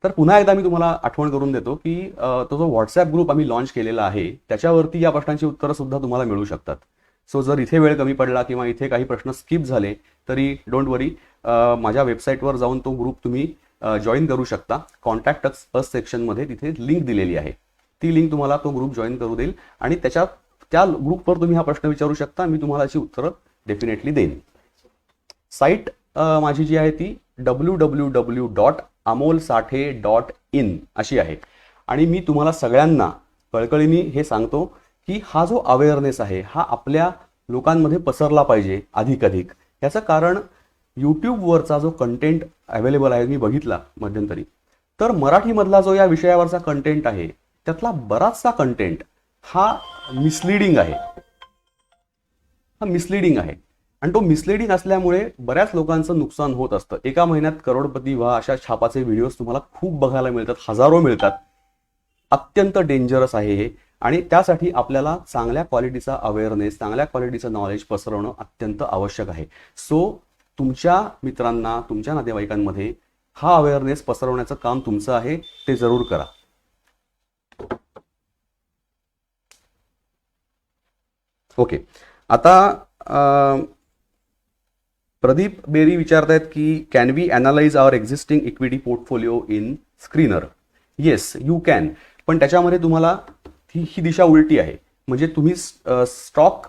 S1: तर पुन्हा एकदा मी तुम्हाला आठवण करून देतो की तो जो व्हॉट्सॲप ग्रुप आम्ही लॉन्च केलेला आहे त्याच्यावरती या प्रश्नांची उत्तरं सुद्धा तुम्हाला मिळू शकतात. सो जर इथे वेळ कमी पडला किंवा इथे काही प्रश्न स्किप झाले तरी डोंट वरी, माझ्या वेबसाईटवर जाऊन तो ग्रुप तुम्ही जॉईन करू शकता. कॉन्टॅक्ट अस सेक्शनमध्ये तिथे लिंक दिलेली आहे, ती लिंक तुम्हाला तो ग्रुप जॉईन करू देईल आणि त्या ग्रुपवर तुम्ही हा प्रश्न विचारू शकता. मी तुम्हाला याची उत्तरं डेफिनेटली देईन. साईट माझी जी आहे ती www.amolsathe.in अशी आहे. आणि मी तुम्हाला सगळ्यांना कळकळीने हे सांगतो की हा जो अवेअरनेस आहे हा आपल्या लोकांमध्ये पसरला पाहिजे अधिकाधिक. याचं कारण यूट्यूबवरचा जो कंटेंट अवेलेबल आहे मी बघितला मध्यंतरी, तर मराठीमधला जो या विषयावरचा कंटेंट आहे त्यातला बराचसा कंटेंट हा मिसलिडिंग आहे. आणि तो मिसलिडिंग असल्यामुळे बऱ्याच लोकांचं नुकसान होत असतं. एका महिन्यात करोडपती व्हा अशा छापाचे व्हिडिओज तुम्हाला खूप बघायला मिळतात, हजारो मिळतात. अत्यंत डेंजरस आहे हे आणि त्यासाठी आपल्याला चांगल्या क्वालिटीचा अवेअरनेस, चांगल्या क्वालिटीचं नॉलेज पसरवणं अत्यंत आवश्यक आहे. सो तुमच्या मित्रांना, तुमच्या नातेवाईकांमध्ये हा अवेअरनेस पसरवण्याचं काम तुमचं आहे, ते जरूर करा. ओके, आता प्रदीप बेरी विचारतायत की can we analyse our existing equity portfolio in screener? Yes, you can. पण त्याच्यामध्ये तुम्हाला ही दिशा उलटी आहे. म्हणजे तुम्ही स्टॉक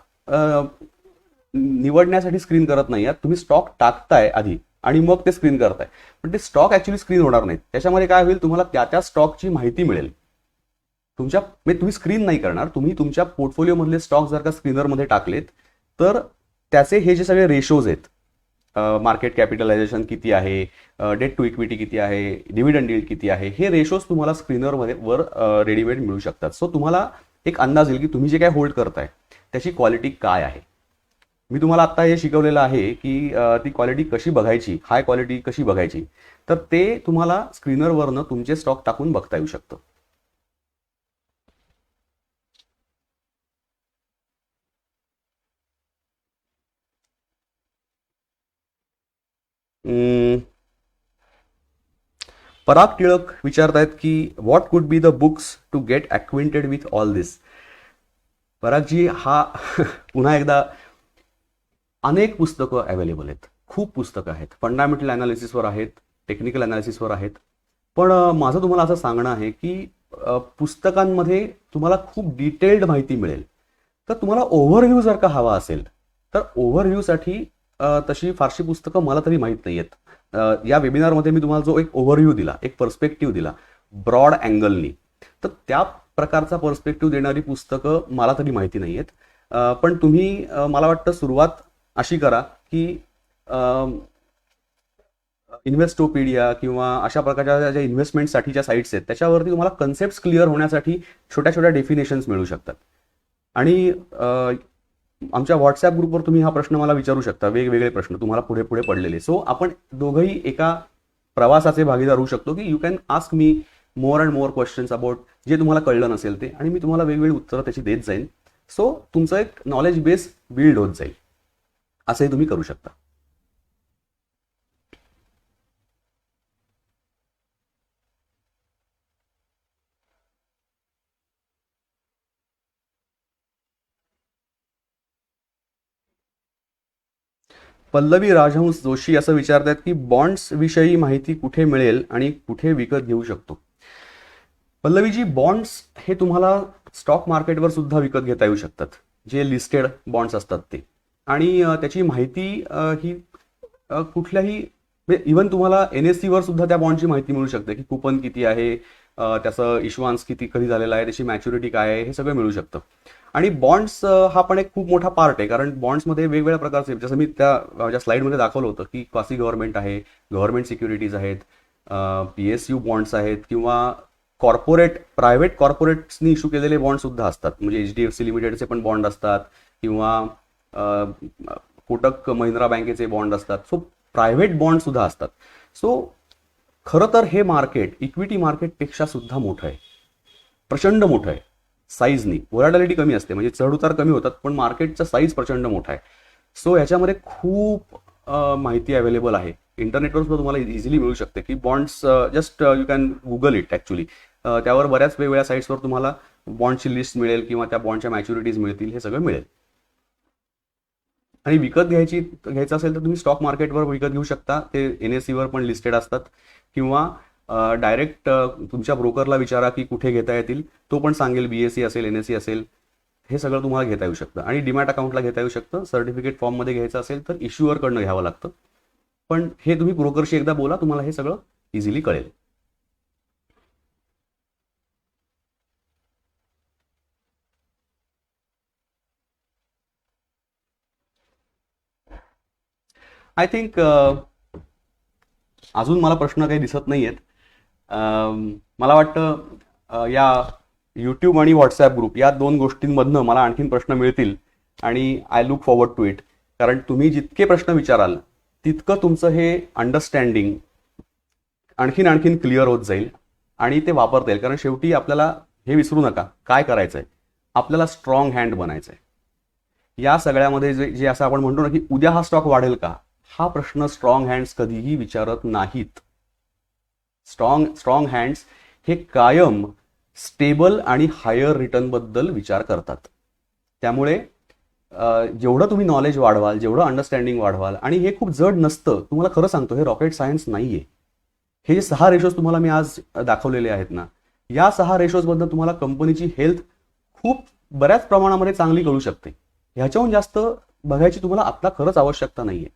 S1: निवडण्यासाठी स्क्रीन करत नाही आहात, तुम्ही स्टॉक टाकताय आधी आणि मग ते स्क्रीन करताय. पण ते स्टॉक ऍक्च्युली स्क्रीन होणार नाहीत. त्याच्यामध्ये काय होईल, तुम्हाला त्या स्टॉकची माहिती मिळेल. तुम्ही स्क्रीन नाही करणार, तुम्ही तुमच्या पोर्टफोलिओमधले स्टॉक जर का स्क्रीनरमध्ये टाकलेत तर त्याचे हे जे सगळे रेशोज आहेत, मार्केट कॅपिटलायझेशन किती आहे, डेट टू इक्विटी किती आहे, डिव्हिडंड यील्ड किती आहे, हे रेशोज तुम्हाला स्क्रीनरमध्ये वर रेडीमेड मिळू शकतात. सो तुम्हाला एक अंदाज येईल की तुम्ही जे काय होल्ड करताय त्याची क्वालिटी काय आहे. मी तुम्हाला आता हे शिकवलेलं आहे की ती क्वालिटी कशी बघायची, हाय क्वालिटी कशी बघायची, तर ते तुम्हाला स्क्रीनरवरनं तुमचे स्टॉक टाकून बघता येऊ शकतं. पराग टिळक विचारतायत की what could be the books to get acquainted with all this? परागजी, हा पुन्हा एकदा अनेक पुस्तकं अवेलेबल आहेत, खूप पुस्तकं आहेत, फंडामेंटल अनालिसिसवर आहेत, टेक्निकल अनालिसिसवर आहेत. पण माझं तुम्हाला असं सांगणं आहे की पुस्तकांमध्ये तुम्हाला खूप डिटेल्ड माहिती मिळेल. तर तुम्हाला ओव्हरव्ह्यू जर का हवा असेल तर ओव्हरव्ह्यूसाठी तशी फारशी पुस्तकं मला तरी माहीत नाही आहेत. या वेबिनारमध्ये मी तुम्हाला जो एक ओव्हरव्ह्यू दिला, एक पर्स्पेक्टिव्ह दिला ब्रॉड अँगलनी, तर त्या प्रकारचा पर्स्पेक्टिव्ह देणारी पुस्तकं मला तरी माहिती नाही आहेत. पण तुम्ही मला वाटतं सुरुवात अशी करा की इन्व्हेस्टोपीडिया किंवा अशा प्रकारच्या ज्या इन्व्हेस्टमेंटसाठीच्या साईट्स आहेत त्याच्यावरती तुम्हाला कन्सेप्ट क्लिअर होण्यासाठी छोट्या छोट्या डेफिनेशन्स मिळू शकतात. आणि आमच्या व्हॉट्सॲप ग्रुपवर तुम्ही हा प्रश्न मला विचारू शकता, वेगवेगळे प्रश्न तुम्हाला पुढे पुढे पडलेले. सो आपण दोघंही एका प्रवासाचे भागीदार होऊ शकतो की you can ask me more and more questions about जे तुम्हाला कळलं नसेल ते, आणि मी तुम्हाला वेगवेगळी उत्तरं त्याची देत जाईन. सो तुमचं एक नॉलेज बेस बिल्ड होत जाईल. असंही तुम्ही करू शकता. पल्लवी राजहंस जोशी असं विचारतात की बॉन्ड्स विषयी माहिती कुठे मिळेल आणि कुठे विकत घेऊ शकतो? पल्लवीजी, बॉन्ड्स हे तुम्हाला स्टॉक मार्केटवर सुद्धा विकत घेता येऊ शकतात, जे लिस्टेड बॉन्ड्स असतात ते. आणि त्याची माहिती ही कुठल्याही, इव्हन तुम्हाला NSE वर सुद्धा त्या बॉन्डची माहिती मिळू शकते की कुपन किती आहे, त्याचं इश्युअन्स कधी झालेला आहे, त्याची मॅच्युरिटी काय आहे, हे सगळं मिळू शकतं. आणि बॉन्ड्स हा पण एक खूप मोठा पार्ट आहे, कारण बॉन्ड्समध्ये वेगवेगळ्या प्रकारचे, जसं मी त्या स्लाइडमध्ये दाखवलं होतं की क्वासी गव्हर्नमेंट आहे, गव्हर्नमेंट सिक्युरिटीज आहेत, PSU बॉन्ड्स आहेत, किंवा प्रायव्हेट कॉर्पोरेट्सनी इश्यू केलेले बॉन्ड सुद्धा असतात. म्हणजे HDFC लिमिटेडचे पण बॉन्ड असतात किंवा कोटक महिंद्रा बँकेचे बॉन्ड असतात. सो प्रायव्हेट बॉन्ड सुद्धा असतात. सो खरं तर हे मार्केट इक्विटी मार्केटपेक्षा सुद्धा मोठं आहे, प्रचंड मोठं आहे साईजनी. व्होलॅटिलिटी कमी असते, म्हणजे चढउतार कमी होतात, पण मार्केटचा साईज प्रचंड मोठा आहे. सो याच्यामध्ये खूप माहिती अवेलेबल आहे. इंटरनेटवर सुद्धा तुम्हाला इझिली मिळू शकते की bonds, just you can Google it actually. त्यावर बऱ्याच वेगवेगळ्या साईट्सवर तुम्हाला बॉन्डची लिस्ट मिळेल किंवा त्या बॉन्डच्या मॅच्युरिटीज मिळतील, हे सगळं मिळेल. आणि विकत घ्यायचं असेल तर तुम्ही स्टॉक मार्केटवर विकत घेऊ शकता, ते NSE पण लिस्टेड असतात, किंवा डायरेक्ट तुमच्या ब्रोकरला विचारा की कुठे घेता येतील, तो पण सांगेल. BSE असेल, NSE असेल, हे सगळं तुम्हाला घेता येऊ शकतं. आणि डीमॅट अकाउंटला घेता येऊ शकतं. सर्टिफिकेट फॉर्ममध्ये घ्यायचं असेल तर इश्युअरकडनं घ्यावं लागतं, पण हे तुम्ही ब्रोकरशी एकदा बोला, तुम्हाला हे सगळं इझिली कळेल. आय थिंक अजून मला प्रश्न काही दिसत नाही आहेत. मला वाटतं या यूट्यूब आणि व्हॉट्सॲप ग्रुप या 2 गोष्टींमधनं मला आणखीन प्रश्न मिळतील, आणि I look forward to it. कारण तुम्ही जितके प्रश्न विचाराल तितकं तुमचं हे अंडरस्टँडिंग आणखीन क्लिअर होत जाईल आणि ते वापरता येईल. कारण शेवटी आपल्याला हे विसरू नका, काय करायचं आहे, आपल्याला स्ट्रॉंग हँड बनायचं आहे. या सगळ्यामध्ये जे असं आपण म्हणतो ना की उद्या हा स्टॉक वाढेल का, हा प्रश्न स्ट्रॉंग हँड्स कधीही विचारत नाहीत. स्ट्रॉंग हँड्स हे कायम स्टेबल आणि हायर रिटर्नबद्दल विचार करतात. त्यामुळे जेवढं तुम्ही नॉलेज वाढवाल, जेवढं अंडरस्टँडिंग वाढवाल, आणि हे खूप जड नसतं, तुम्हाला खरं सांगतो, हे रॉकेट सायन्स नाहीये. हे जे 6 रेशोज तुम्हाला मी आज दाखवलेले आहेत ना, या 6 रेशोजमधनं तुम्हाला कंपनीची हेल्थ खूप बऱ्याच प्रमाणामध्ये चांगली कळू शकते. ह्याच्याहून जास्त बघायची तुम्हाला आता खरंच आवश्यकता नाहीये.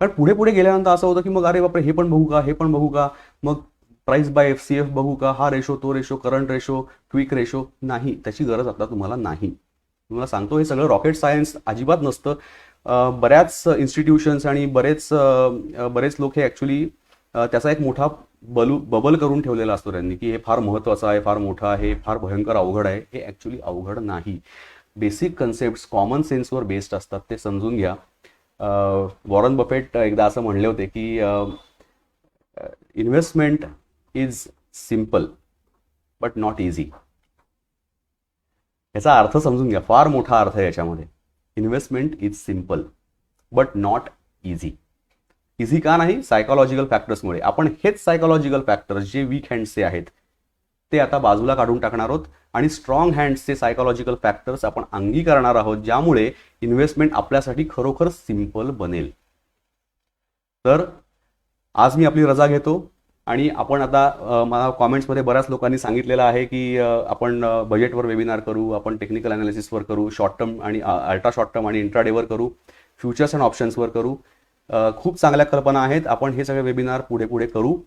S1: कारण पुढे पुढे गेल्यानंतर असं होतं की मग अरे बापरे, हे पण बघू का, हे पण बघू का, मग प्राइस बाय FCF बघू का, हा रेशो, तो ratio, current ratio, quick ratio. नाही, त्याची गरज आता तुम्हाला नाही. तुम्हाला सांगतो, हे सगळं रॉकेट सायन्स अजिबात नसतं. बऱ्याच इन्स्टिट्यूशन्स आणि बरेच लोक हे ॲक्च्युली त्याचा एक मोठा बबल करून ठेवलेला असतो त्यांनी, की हे फार महत्त्वाचं आहे, फार मोठं आहे, फार भयंकर अवघड आहे. हे ॲक्च्युली अवघड नाही. बेसिक कन्सेप्ट कॉमन सेन्सवर बेस्ड असतात, ते समजून घ्या. वॉरन बफेट एकदा असं म्हणले होते की investment is simple but not easy. याचा अर्थ समजून घ्या, फार मोठा अर्थ आहे याच्यामध्ये. Investment is simple but not easy. Easy का नाही? सायकोलॉजिकल फॅक्टर्समुळे. आपण हेच सायकोलॉजिकल फॅक्टर्स जे वीक हँड्सचे आहेत ते आता बाजूला काढून टाकणार आहोत, आणि स्ट्रॉंग हँड्सचे सायकोलॉजिकल फॅक्टर्स आपण अंगीकारणार आहोत, ज्यामुळे इन्व्हेस्टमेंट आपल्यासाठी खरोखर सिम्पल बनेल. तर आज मी आपली रजा घेतो. आणि आपण आता मला कॉमेंट्समध्ये बऱ्याच लोकांनी सांगितलेलं आहे की आपण बजेटवर वेबिनार करू, आपण टेक्निकल अनालिसिसवर करू, शॉर्ट टर्म आणि अल्ट्रा शॉर्ट टर्म आणि इंट्राडेवर करू, फ्युचर्स अँड ऑप्शन्सवर करू. खूप चांगल्या कल्पना आहेत. आपण हे सगळे वेबिनार पुढे पुढे करू,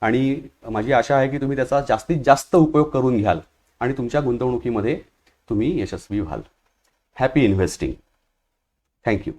S1: आणि माझी आशा आहे की तुम्ही त्याचा जास्तीत जास्त उपयोग करून घ्याल आणि तुमच्या गुंतवणुकीमध्ये तुम्ही यशस्वी व्हाल. Happy investing. थँक्यू.